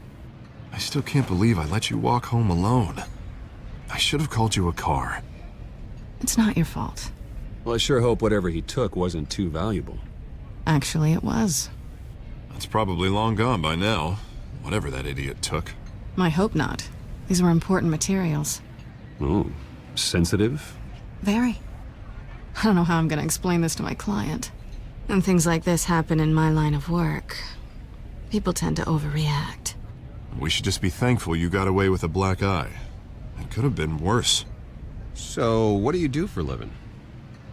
I still can't believe I let you walk home alone. I should have called you a car. It's not your fault. Well, I sure hope whatever he took wasn't too valuable. Actually, it was. It's probably long gone by now, whatever that idiot took. I hope not. These were important materials. Ooh, sensitive? Very. I don't know how I'm gonna explain this to my client. And things like this happen in my line of work. People tend to overreact. We should just be thankful you got away with a black eye. It could have been worse. So, what do you do for a living?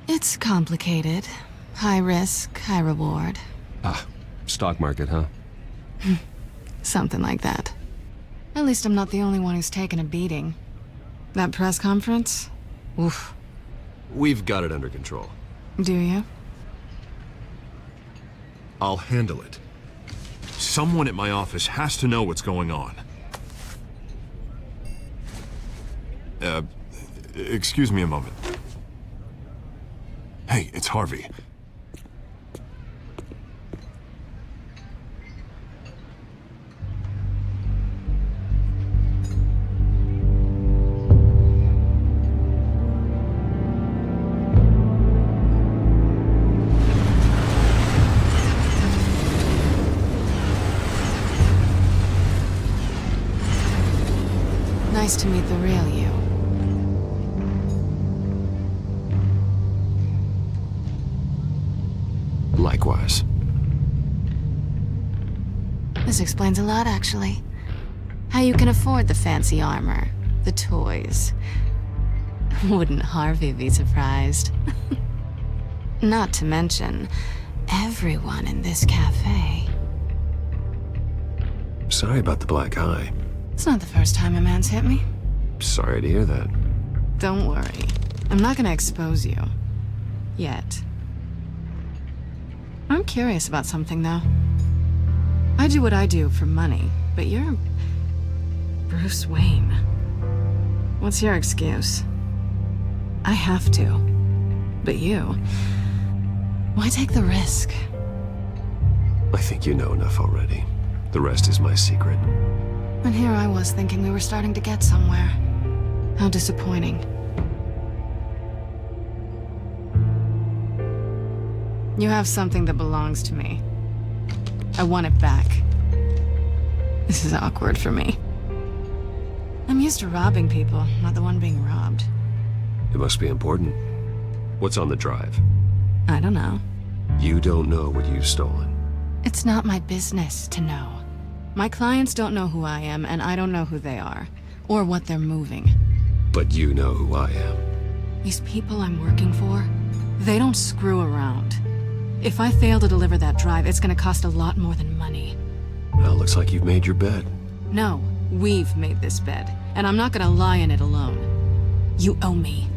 It's complicated. High risk, high reward. Ah, stock market, huh? Something like that. At least I'm not the only one who's taken a beating. That press conference? Oof. We've got it under control. Do you? I'll handle it. Someone at my office has to know what's going on. Excuse me a moment. Hey, it's Harvey. Nice to meet the real you. Likewise. This explains a lot, actually. How you can afford the fancy armor, the toys. Wouldn't Harvey be surprised? Not to mention, everyone in this cafe. Sorry about the black eye. It's not the first time a man's hit me. Sorry to hear that. Don't worry. I'm not gonna expose you. Yet. I'm curious about something, though. I do what I do for money, but you're... Bruce Wayne. What's your excuse? I have to. But you... Why take the risk? I think you know enough already. The rest is my secret. And here I was thinking we were starting to get somewhere. How disappointing. You have something that belongs to me. I want it back. This is awkward for me. I'm used to robbing people, not the one being robbed. It must be important. What's on the drive? I don't know. You don't know what you've stolen. It's not my business to know. My clients don't know who I am, and I don't know who they are, or what they're moving. But you know who I am. These people I'm working for, they don't screw around. If I fail to deliver that drive, it's gonna cost a lot more than money. Well, looks like you've made your bed. No, we've made this bed, and I'm not gonna lie in it alone. You owe me.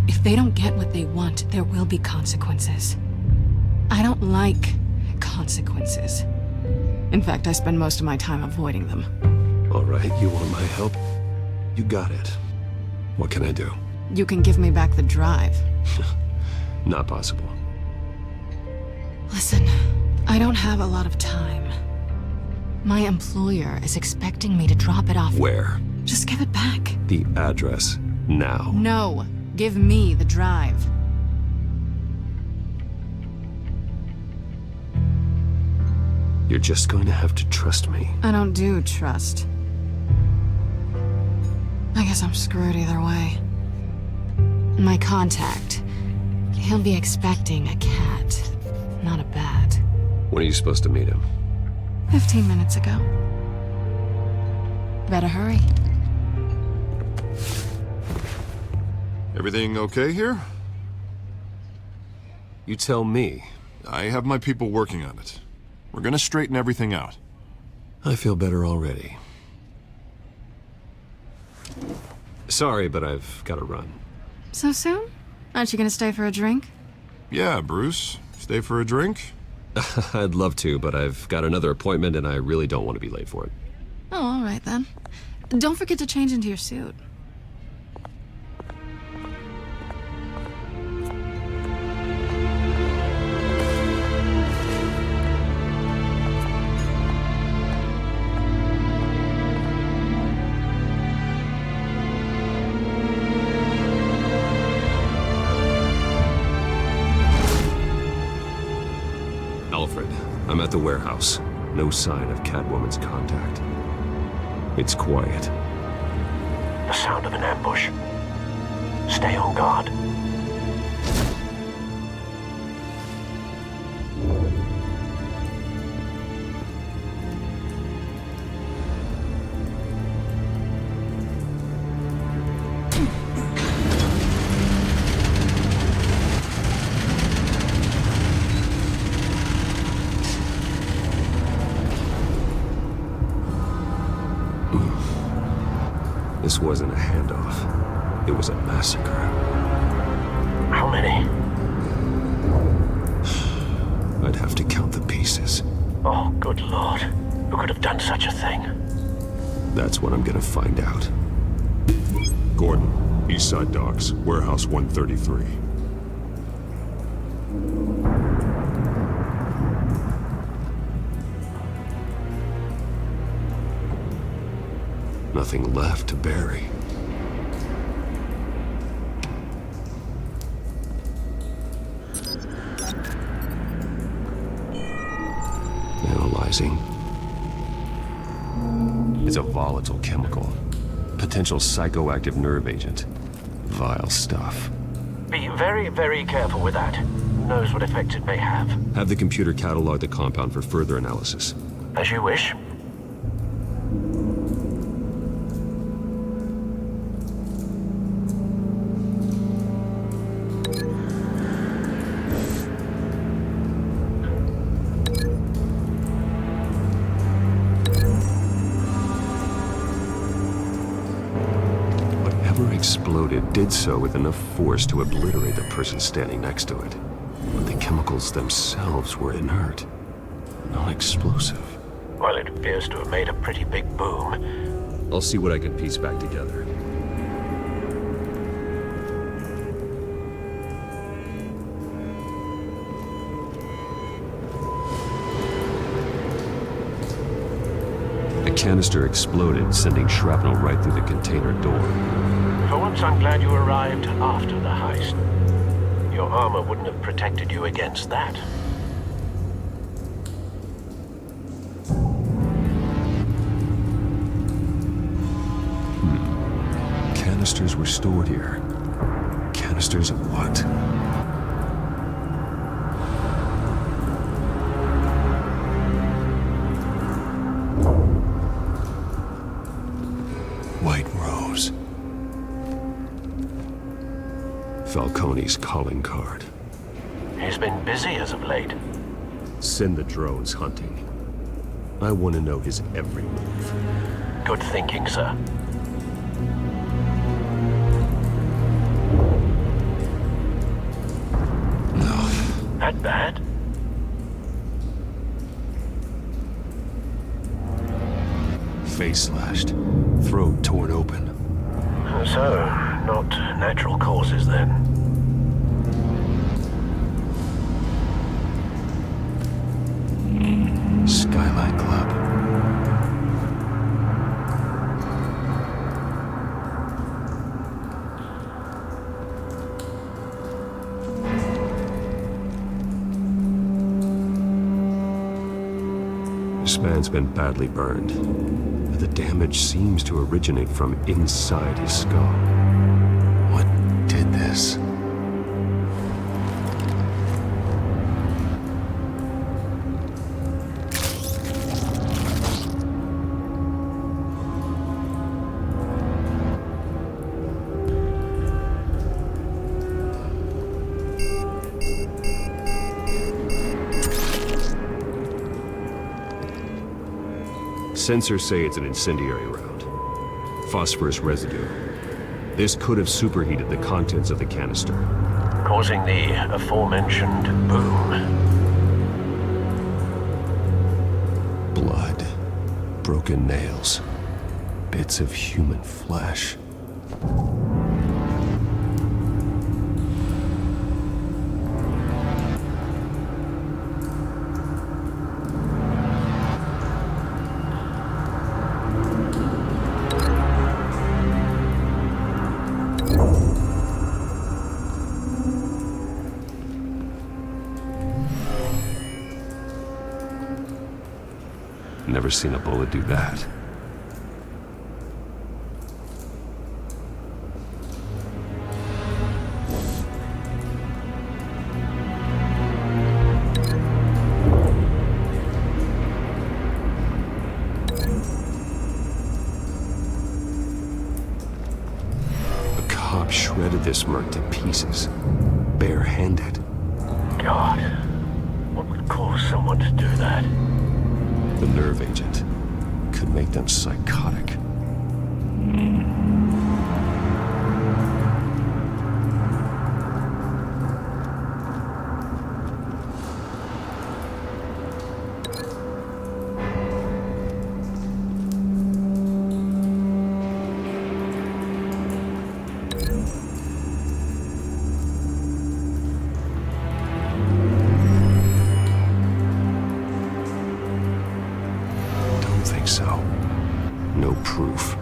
If they don't get what they want, there will be consequences. I don't like consequences. In fact, I spend most of my time avoiding them. All right, you want my help? You got it. What can I do? You can give me back the drive. Not possible. Listen, I don't have a lot of time. My employer is expecting me to drop it off. Where? Just give it back. The address, now. No, give me the drive. You're just going to have to trust me. I don't do trust. I guess I'm screwed either way. My contact, he'll be expecting a cat, not a bat. When are you supposed to meet him? 15 minutes ago. Better hurry. Everything okay here? You tell me. I have my people working on it. We're gonna straighten everything out. I feel better already. Sorry, but I've got to run. So soon? Aren't you gonna stay for a drink? Yeah, Bruce. Stay for a drink? I'd love to, but I've got another appointment and I really don't want to be late for it. Oh, all right then. Don't forget to change into your suit. I'm at the warehouse. No sign of Catwoman's contact. It's quiet. The sound of an ambush. Stay on guard. This wasn't a handoff. It was a massacre. How many? I'd have to count the pieces. Oh, good lord. Who could have done such a thing? That's what I'm gonna find out. Gordon, Eastside Docks, Warehouse 133. Nothing left to bury. Analyzing. It's a volatile chemical. Potential psychoactive nerve agent. Vile stuff. Be very, very careful with that. Who knows what effects it may have. Have the computer catalog the compound for further analysis. As you wish. Exploded did so with enough force to obliterate the person standing next to it. But the chemicals themselves were inert, non-explosive. Well, it appears to have made a pretty big boom. I'll see what I can piece back together. The canister exploded, sending shrapnel right through the container door. For once, I'm glad you arrived after the heist. Your armor wouldn't have protected you against that. Canisters were stored here. Canisters of what? White Rose. Falcone's calling card. He's been busy as of late. Send the drones hunting. I want to know his every move. Good thinking, sir. That bad? Face slashed. Throat torn open. So, not natural causes then. Skylight Club. This man's been badly burned, but the damage seems to originate from inside his skull. What did this? Sensors say it's an incendiary round. Phosphorus residue. This could have superheated the contents of the canister, causing the aforementioned boom. Blood. Broken nails. Bits of human flesh. never seen a bullet do that. Shredded this merc to pieces, bare-handed. God, what would cause someone to do that? The nerve agent could make them psychotic. So, no proof.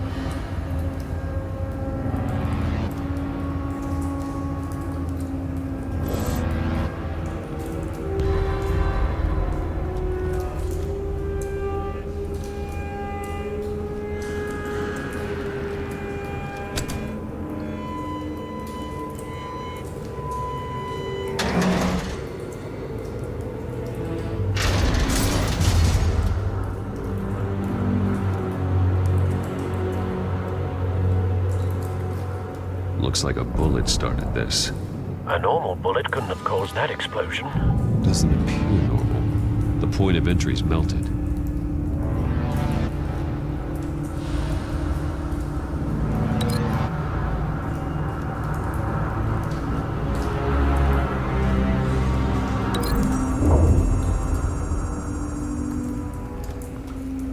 Looks like a bullet started this. A normal bullet couldn't have caused that explosion. Doesn't appear normal. The point of entry's melted.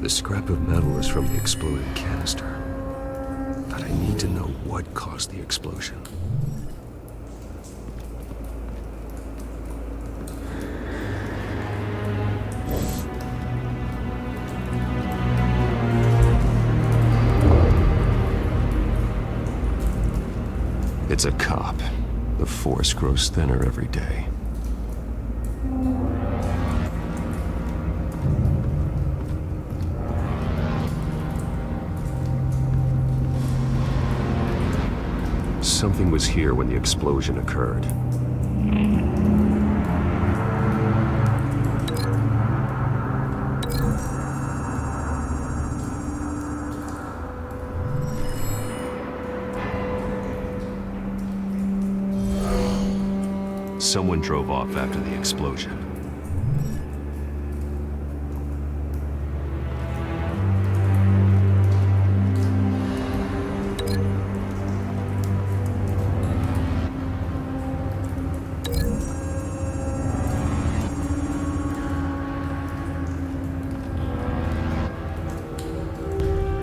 The scrap of metal is from the exploded canister. But I need to know what caused the explosion. It's a cop. The force grows thinner every day. Something was here when the explosion occurred. Someone drove off after the explosion.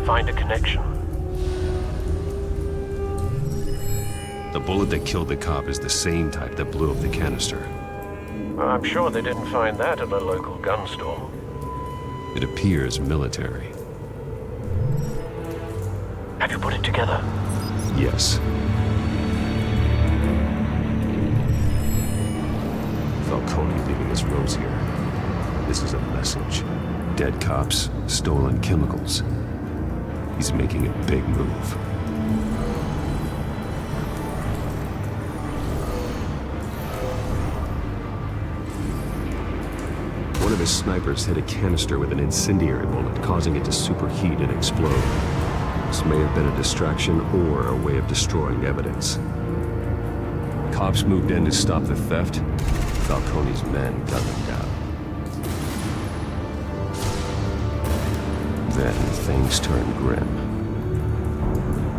Find a connection. The bullet that killed the cop is the same type that blew up the canister. I'm sure they didn't find that at a local gun store. It appears military. Have you put it together? Yes. Falcone leaving his rose here. This is a message. Dead cops, stolen chemicals. He's making a big move. One of his snipers hit a canister with an incendiary bullet, causing it to superheat and explode. This may have been a distraction or a way of destroying evidence. Cops moved in to stop the theft. Falcone's men gunned them down. Then things turned grim.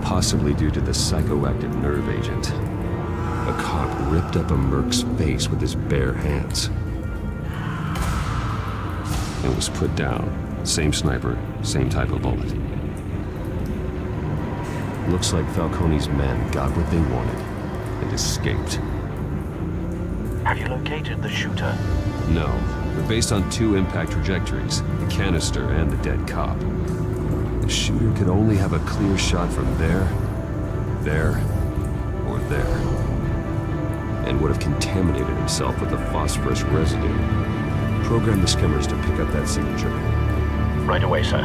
Possibly due to the psychoactive nerve agent. A cop ripped up a merc's face with his bare hands. It was put down. Same sniper, same type of bullet. Looks like Falcone's men got what they wanted and escaped. Have you located the shooter? No, but based on two impact trajectories, the canister and the dead cop, the shooter could only have a clear shot from there, or there, and would have contaminated himself with the phosphorus residue. Program the skimmers to pick up that signature. Right away, sir.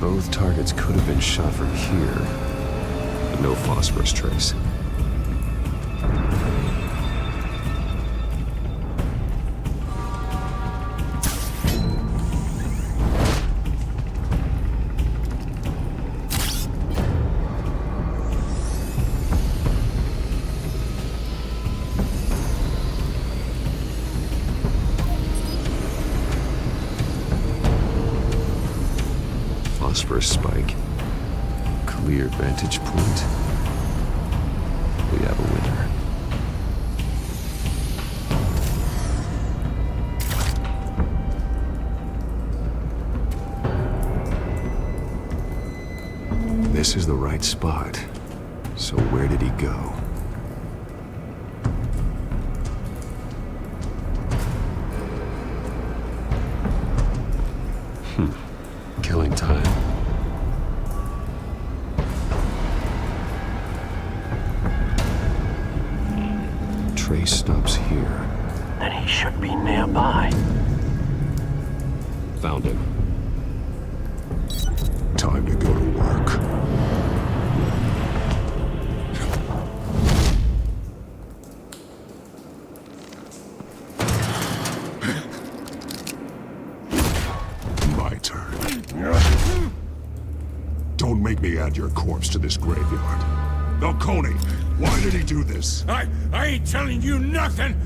Both targets could have been shot from here, but no phosphorus trace. Phosphorus spike. Clear vantage point. We have a winner. This is the right spot. So where did he go? Killing time. Trace stops here. Then he should be nearby. Found him. Time to go to work. My turn. Don't make me add your corpse to this graveyard. Falcone, why did he do this? I ain't telling you nothing!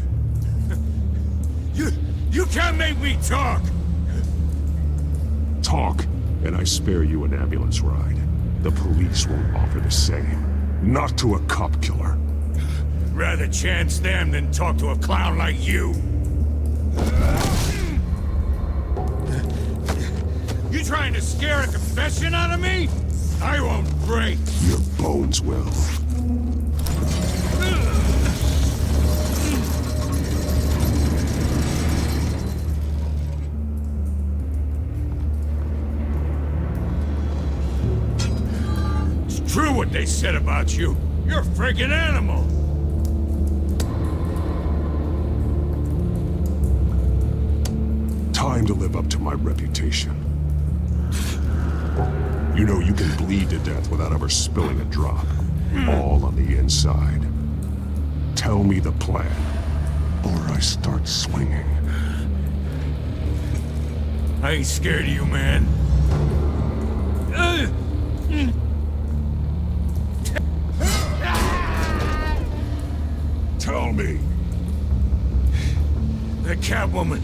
You can't make me talk! Talk, and I spare you an ambulance ride. The police won't offer the same. Not to a cop killer. Rather chance them than talk to a clown like you. You trying to scare a confession out of me? I won't break. Your bones will. It's true what they said about you. You're a freaking animal. Time to live up to my reputation. You know you can bleed to death without ever spilling a drop. All on the inside. Tell me the plan, or I start swinging. I ain't scared of you, man. Tell me. The Catwoman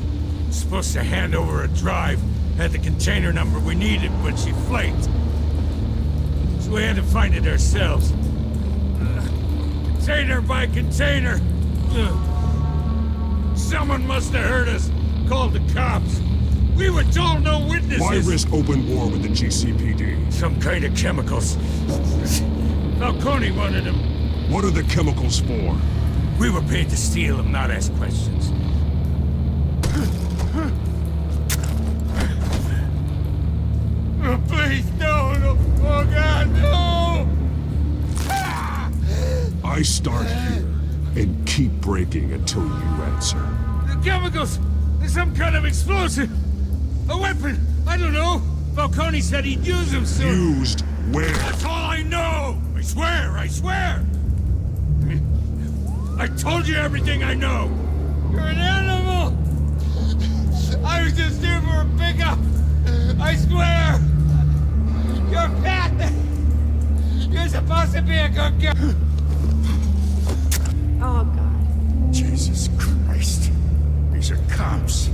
was supposed to hand over a drive. Had the container number we needed, but she flaked. So we had to find it ourselves. Container by container. Someone must have heard us. Called the cops. We were told no witnesses. Why risk open war with the GCPD? Some kind of chemicals. Falcone wanted them. What are the chemicals for? We were paid to steal them, not ask questions. Oh, please, no. Oh, God, no! I start here and keep breaking until you answer. The chemicals! There's some kind of explosive! A weapon! I don't know! Falcone said he'd use them soon! Used where? That's all I know! I swear! I told you everything I know! You're an animal! I was just here for a pickup! I swear! You're fat! You're supposed to be a good girl! Oh, God. Jesus Christ. These are cops.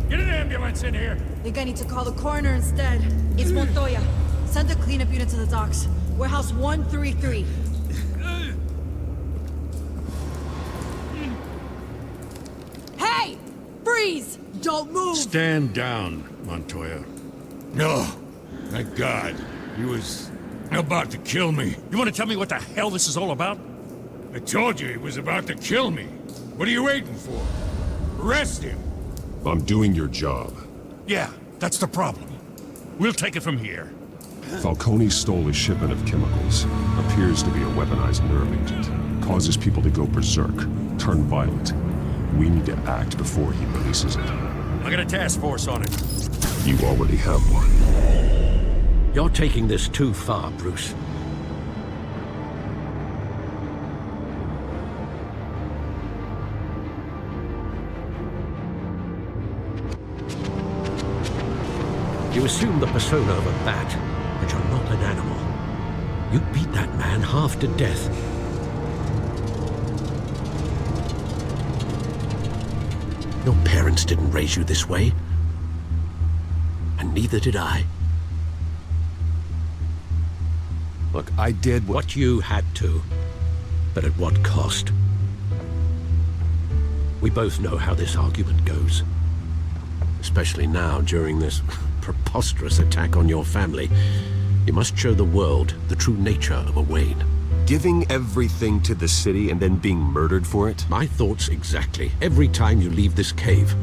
Get an ambulance in here! I think I need to call the coroner instead. It's Montoya. Send a cleanup unit to the docks. Warehouse 133. Hey! Freeze! Don't move! Stand down, Montoya. No. Thank God. He was about to kill me. You want to tell me what the hell this is all about? I told you he was about to kill me. What are you waiting for? Arrest him! I'm doing your job. Yeah, that's the problem. We'll take it from here. Falcone stole a shipment of chemicals. Appears to be a weaponized nerve agent. Causes people to go berserk, turn violent. We need to act before he releases it. I got a task force on it. You already have one. You're taking this too far, Bruce. You assume the persona of a bat, but you're not an animal. You beat that man half to death. Your parents didn't raise you this way. And neither did I. Look, I did what you had to, but at what cost? We both know how this argument goes. Especially now, during this preposterous attack on your family. You must show the world the true nature of a Wayne. Giving everything to the city and then being murdered for it? My thoughts exactly. Every time you leave this cave.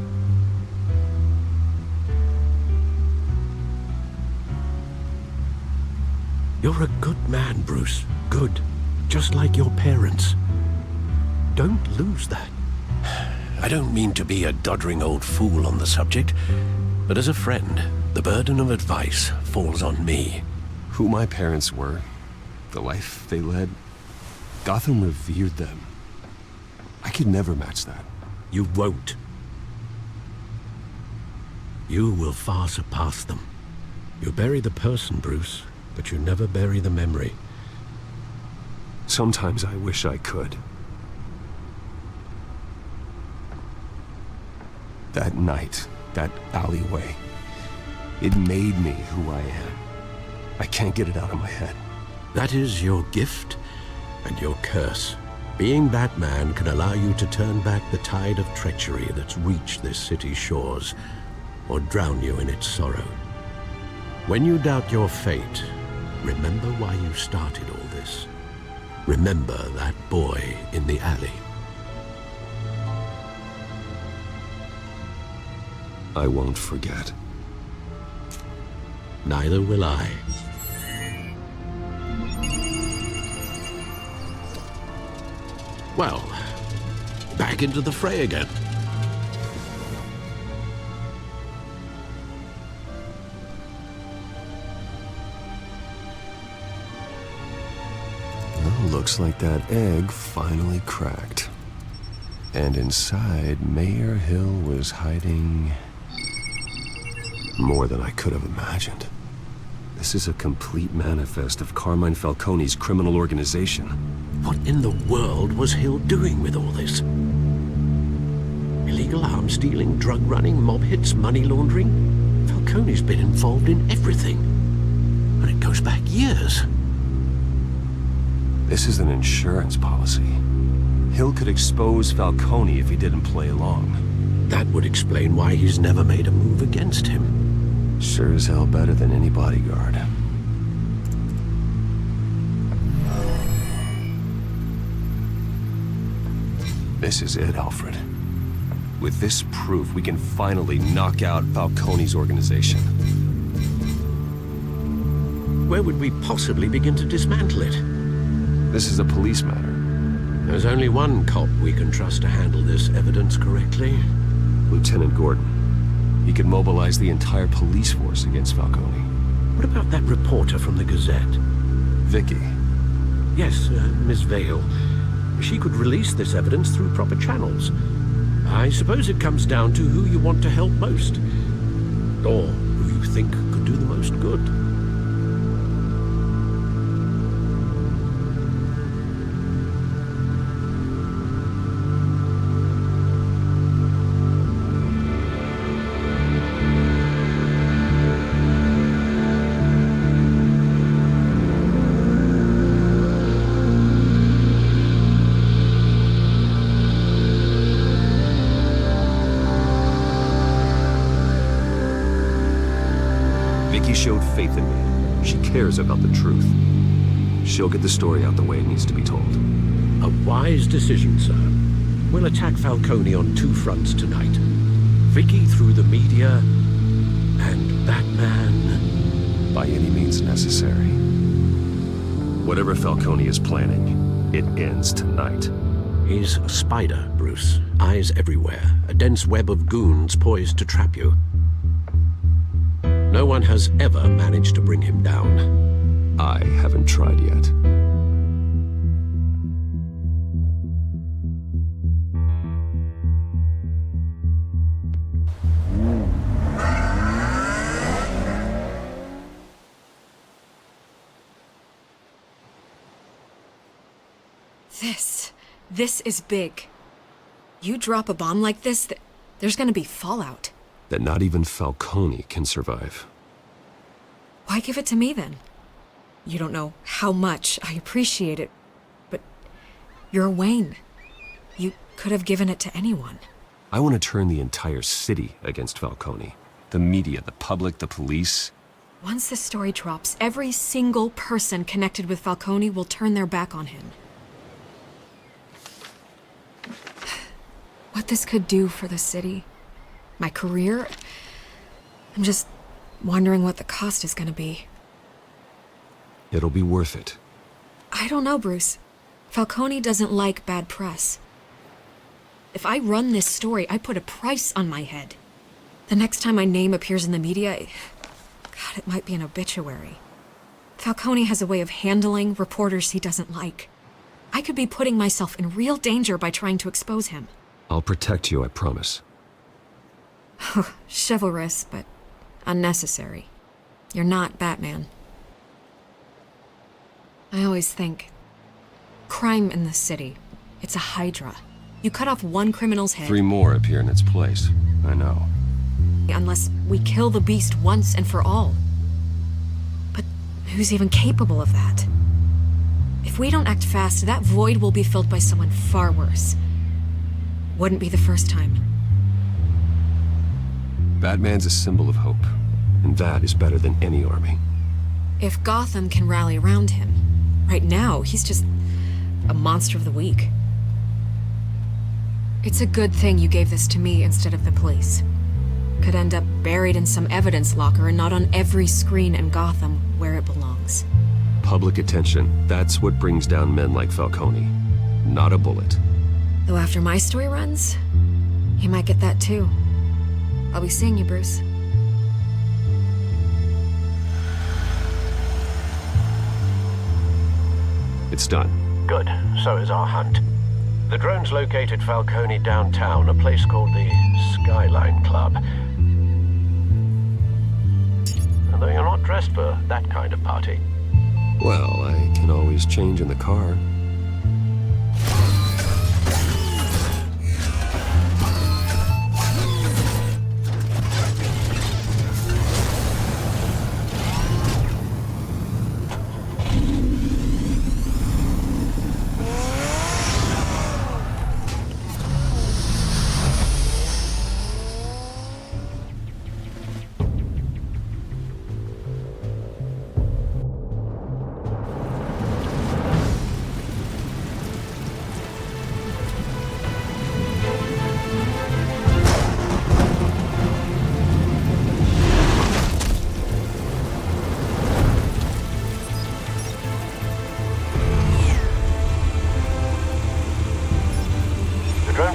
You're a good man, Bruce. Good. Just like your parents. Don't lose that. I don't mean to be a doddering old fool on the subject, but as a friend, the burden of advice falls on me. Who my parents were, the life they led, Gotham revered them. I could never match that. You won't. You will far surpass them. You bury the person, Bruce, but you never bury the memory. Sometimes I wish I could. That night, that alleyway, it made me who I am. I can't get it out of my head. That is your gift and your curse. Being Batman can allow you to turn back the tide of treachery that's reached this city's shores, or drown you in its sorrow. When you doubt your fate, remember why you started all this. Remember that boy in the alley. I won't forget. Neither will I. Well, back into the fray again. Well, looks like that egg finally cracked. And inside, Mayor Hill was hiding more than I could have imagined. This is a complete manifest of Carmine Falcone's criminal organization. What in the world was Hill doing with all this? Illegal arms dealing, drug running, mob hits, money laundering? Falcone's been involved in everything. And it goes back years. This is an insurance policy. Hill could expose Falcone if he didn't play along. That would explain why he's never made a move against him. Sure as hell better than any bodyguard. This is it, Alfred. With this proof, we can finally knock out Falcone's organization. Where would we possibly begin to dismantle it? This is a police matter. There's only one cop we can trust to handle this evidence correctly. Lieutenant Gordon. He could mobilize the entire police force against Falcone. What about that reporter from the Gazette? Vicky. Yes, Miss Vale. She could release this evidence through proper channels. I suppose it comes down to who you want to help most. Or who you think could do the most good. Showed faith in me. She cares about the truth. She'll get the story out the way it needs to be told. A wise decision, sir. We'll attack Falcone on two fronts tonight. Vicky through the media, and Batman... by any means necessary. Whatever Falcone is planning, it ends tonight. He's a spider, Bruce. Eyes everywhere. A dense web of goons poised to trap you. No one has ever managed to bring him down. I haven't tried yet. This is big. You drop a bomb like this, there's gonna be fallout. That not even Falcone can survive. Why give it to me then? You don't know how much I appreciate it, but you're Wayne. You could have given it to anyone. I want to turn the entire city against Falcone. The media, the public, the police. Once this story drops, every single person connected with Falcone will turn their back on him. What this could do for the city, my career, I'm just wondering what the cost is gonna be. It'll be worth it. I don't know, Bruce. Falcone doesn't like bad press. If I run this story, I put a price on my head. The next time my name appears in the media, God, it might be an obituary. Falcone has a way of handling reporters he doesn't like. I could be putting myself in real danger by trying to expose him. I'll protect you, I promise. Chivalrous, but unnecessary. You're not Batman. I always think, crime in the city, it's a hydra. You cut off one criminal's head... 3 more appear in its place. I know. Unless we kill the beast once and for all. But who's even capable of that? If we don't act fast, that void will be filled by someone far worse. Wouldn't be the first time. Batman's a symbol of hope, and that is better than any army. If Gotham can rally around him, right now, he's just a monster of the week. It's a good thing you gave this to me instead of the police. Could end up buried in some evidence locker and not on every screen in Gotham where it belongs. Public attention, that's what brings down men like Falcone. Not a bullet. Though after my story runs, he might get that too. I'll be seeing you, Bruce. It's done. Good. So is our hunt. The drones located Falcone downtown, a place called the Skyline Club. Although you're not dressed for that kind of party. Well, I can always change in the car.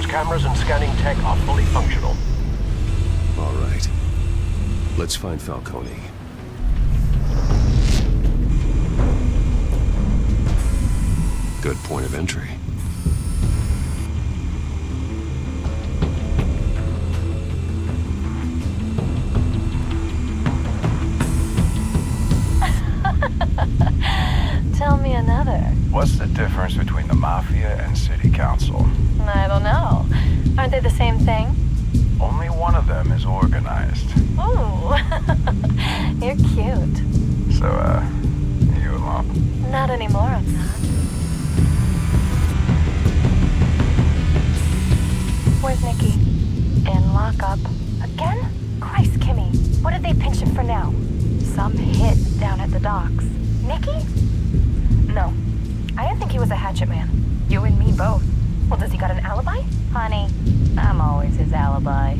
Cameras and scanning tech are fully functional. All right. Let's find Falcone. Good point of entry. Tell me another. What's the difference between the Mafia and City Council? I don't know. Aren't they the same thing? Only one of them is organized. Ooh. You're cute. So, you alone? Not anymore, I'm not. Where's Nikki? In lockup. Again? Christ, Kimmy. What did they pinch him for now? Some hit down at the docks. Nikki? No. I didn't think he was a hatchet man. You and me both. Well, does he got an alibi? Honey, I'm always his alibi.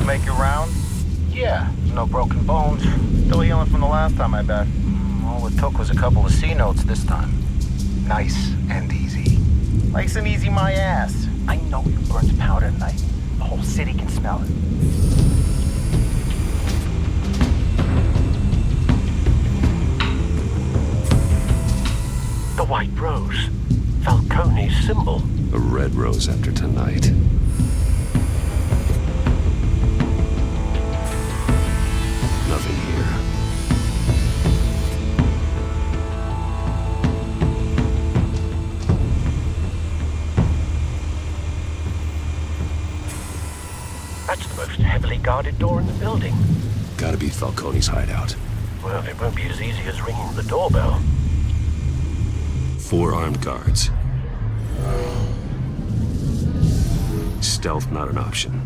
Make your round? Yeah, no broken bones. Still healing from the last time, I bet. All it took was a couple of C notes this time. Nice and easy. Nice and easy my ass. I know you burned powder tonight. The whole city can smell it. The white rose. Falcone's symbol. A red rose after tonight. Nothing here. That's the most heavily guarded door in the building. Gotta be Falcone's hideout. Well, it won't be as easy as ringing the doorbell. 4 armed guards. Stealth not an option.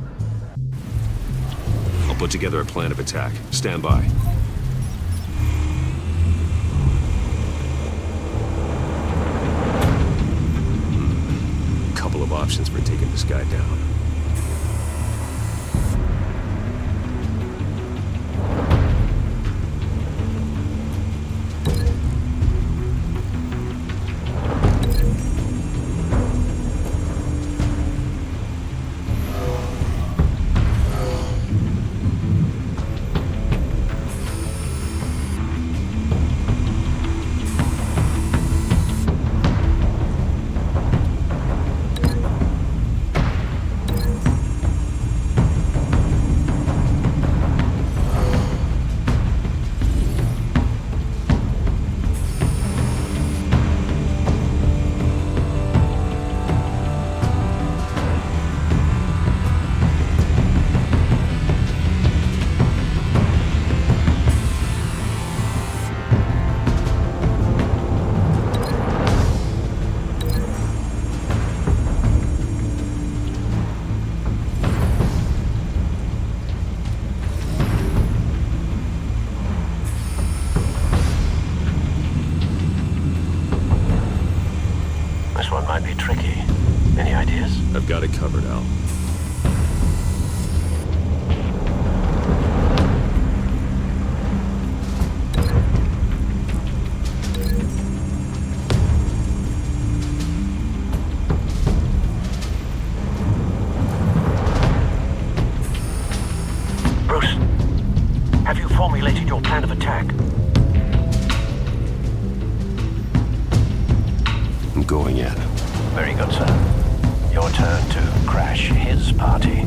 I'll put together a plan of attack. Stand by. Couple of options for taking this guy down. Might be tricky. Any ideas? I've got it covered, Al. Bruce, have you formulated your plan of attack? I'm going in. Very good, sir. Your turn to crash his party.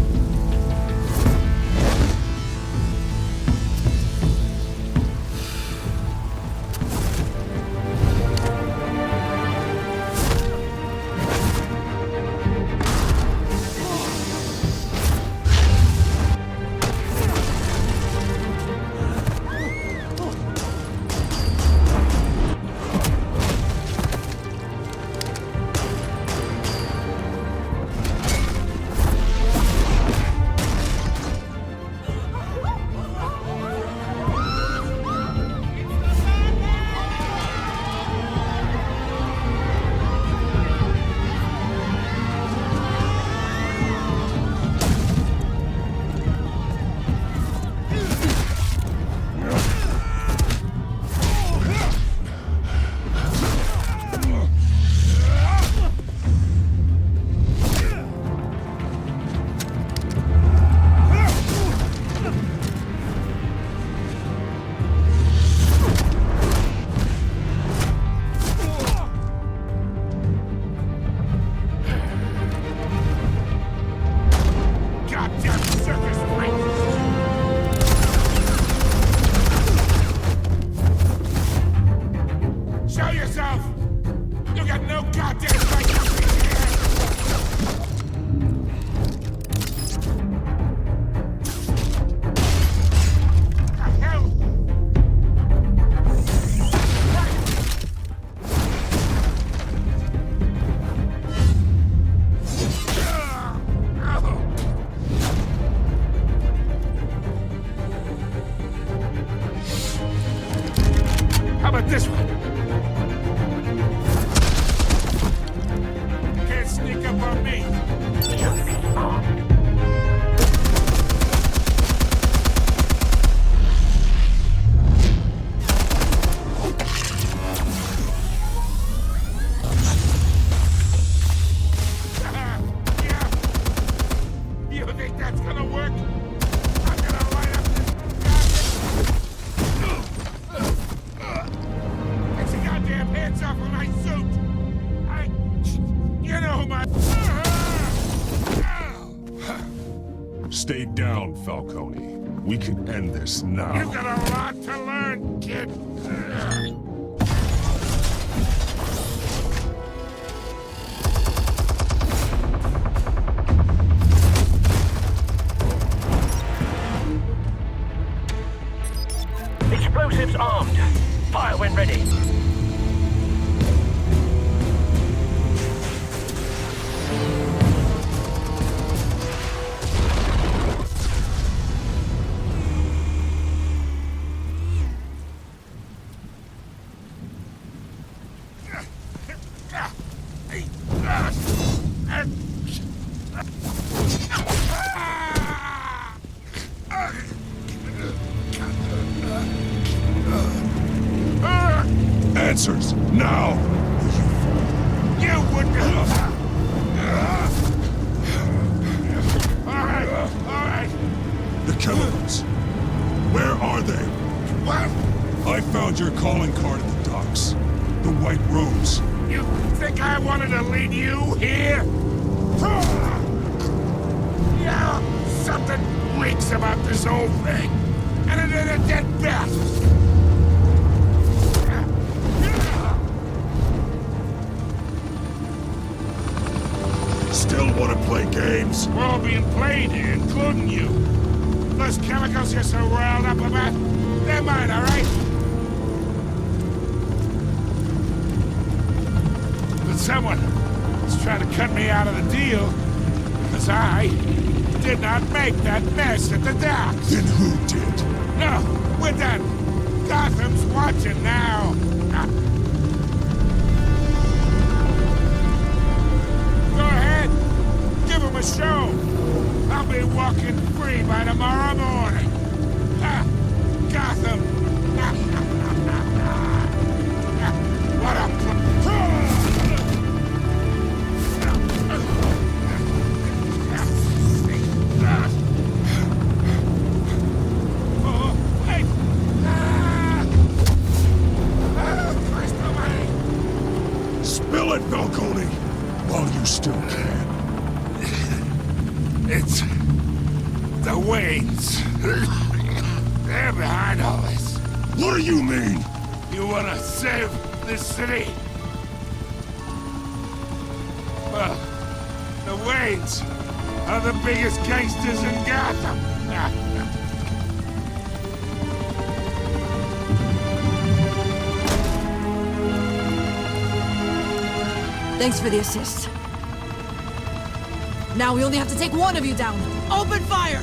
to my... Stay down, Falcone. We can end this now. You've got a lot to learn, kid. Explosives armed. Fire when ready. Answers, now! You wouldn't... All right. The chemicals. Where are they? What? I found your calling card at the docks. The White Rose. You think I wanted to lead you here? Yeah, something reeks about this whole thing. And it ain't a dead bat. Still want to play games? We're all being played here, including you. Those chemicals you're so riled up about, they're mine, all right? But someone is trying to cut me out of the deal because I did not make that mess at the docks. Then who did? No, we're done. Gotham's watching now. Go ahead. Give him a show. I'll be walking free by tomorrow morning. Gotham. What a... Spill it, Falcone, while you still can. It's the Waynes. They're behind all this. What do you mean? You want to save this city? Well, the Waynes are the biggest gangsters in Gotham. Thanks for the assist. Now we only have to take one of you down. Open fire!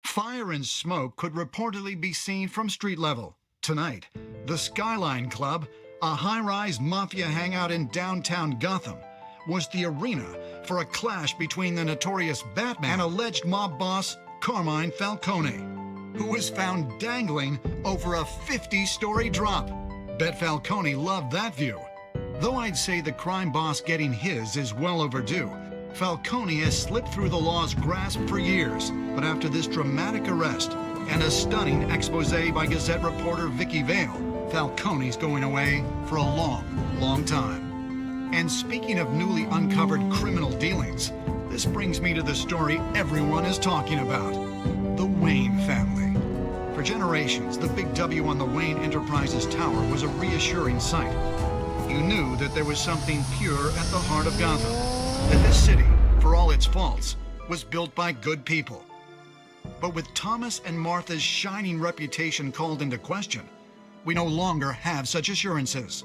Fire and smoke could reportedly be seen from street level. Tonight, the Skyline Club, a high-rise mafia hangout in downtown Gotham, was the arena for a clash between the notorious Batman and alleged mob boss Carmine Falcone, who was found dangling over a 50-story drop. Bet Falcone loved that view. Though I'd say the crime boss getting his is well overdue, Falcone has slipped through the law's grasp for years, but after this dramatic arrest and a stunning expose by Gazette reporter Vicky Vale, Falcone's going away for a long, long time. And speaking of newly uncovered criminal dealings, this brings me to the story everyone is talking about, the Wayne family. For generations, the big W on the Wayne Enterprises tower was a reassuring sight. You knew that there was something pure at the heart of Gotham, that this city, for all its faults, was built by good people. But with Thomas and Martha's shining reputation called into question, we no longer have such assurances.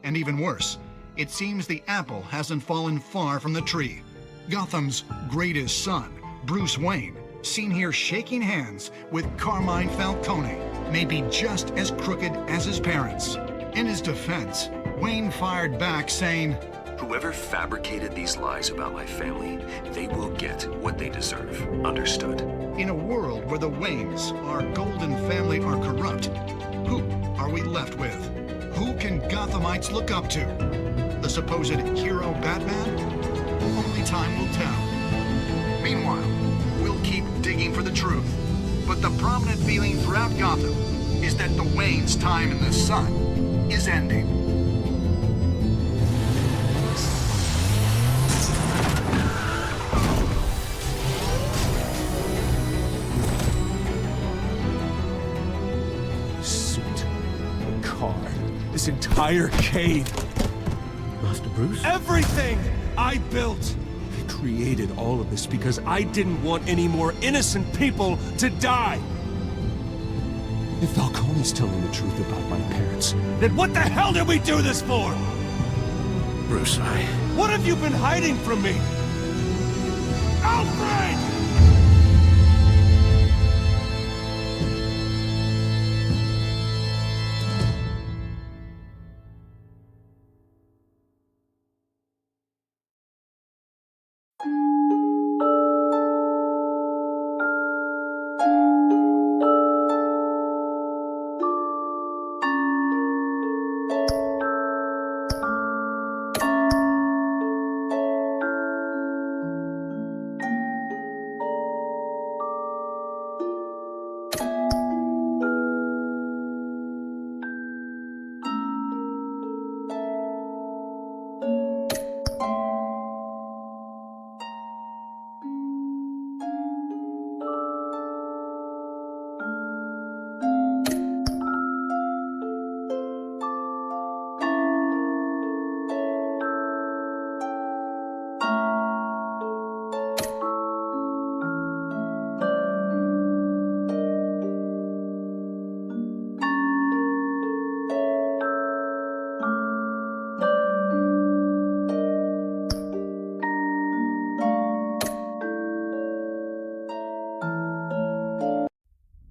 And even worse, it seems the apple hasn't fallen far from the tree. Gotham's greatest son, Bruce Wayne, seen here shaking hands with Carmine Falcone, may be just as crooked as his parents. In his defense, Wayne fired back saying, "Whoever fabricated these lies about my family, they will get what they deserve. Understood?" In a world where the Waynes, our golden family, are corrupt, who are we left with? Who can Gothamites look up to? The supposed hero Batman? Only time will tell. Meanwhile, we'll keep digging for the truth. But the prominent feeling throughout Gotham is that the Wayne's time in the sun is ending. This entire cave. Master Bruce? Everything I built. I created all of this because I didn't want any more innocent people to die. If Falcone's telling the truth about my parents, then what the hell did we do this for? Bruce, What have you been hiding from me? Alfred!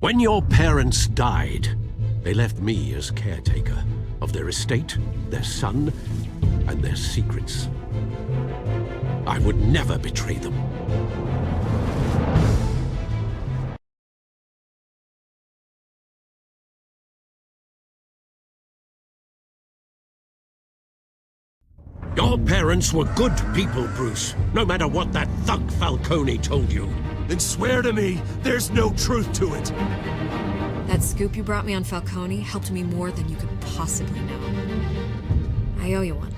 When your parents died, they left me as caretaker of their estate, their son, and their secrets. I would never betray them. Your parents were good people, Bruce, no matter what that thug Falcone told you. Then swear to me there's no truth to it. That scoop you brought me on Falcone helped me more than you could possibly know. I owe you one.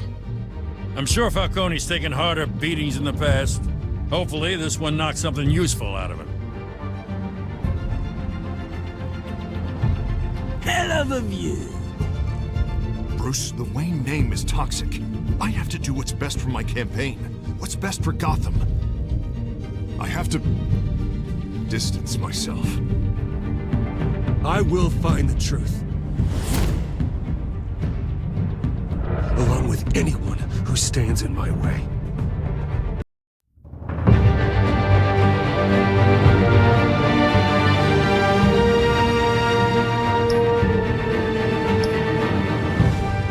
I'm sure Falcone's taken harder beatings in the past. Hopefully, this one knocks something useful out of him. Hell of a view. Bruce, the Wayne name is toxic. I have to do what's best for my campaign. What's best for Gotham. I have to distance myself. I will find the truth. Along with anyone who stands in my way.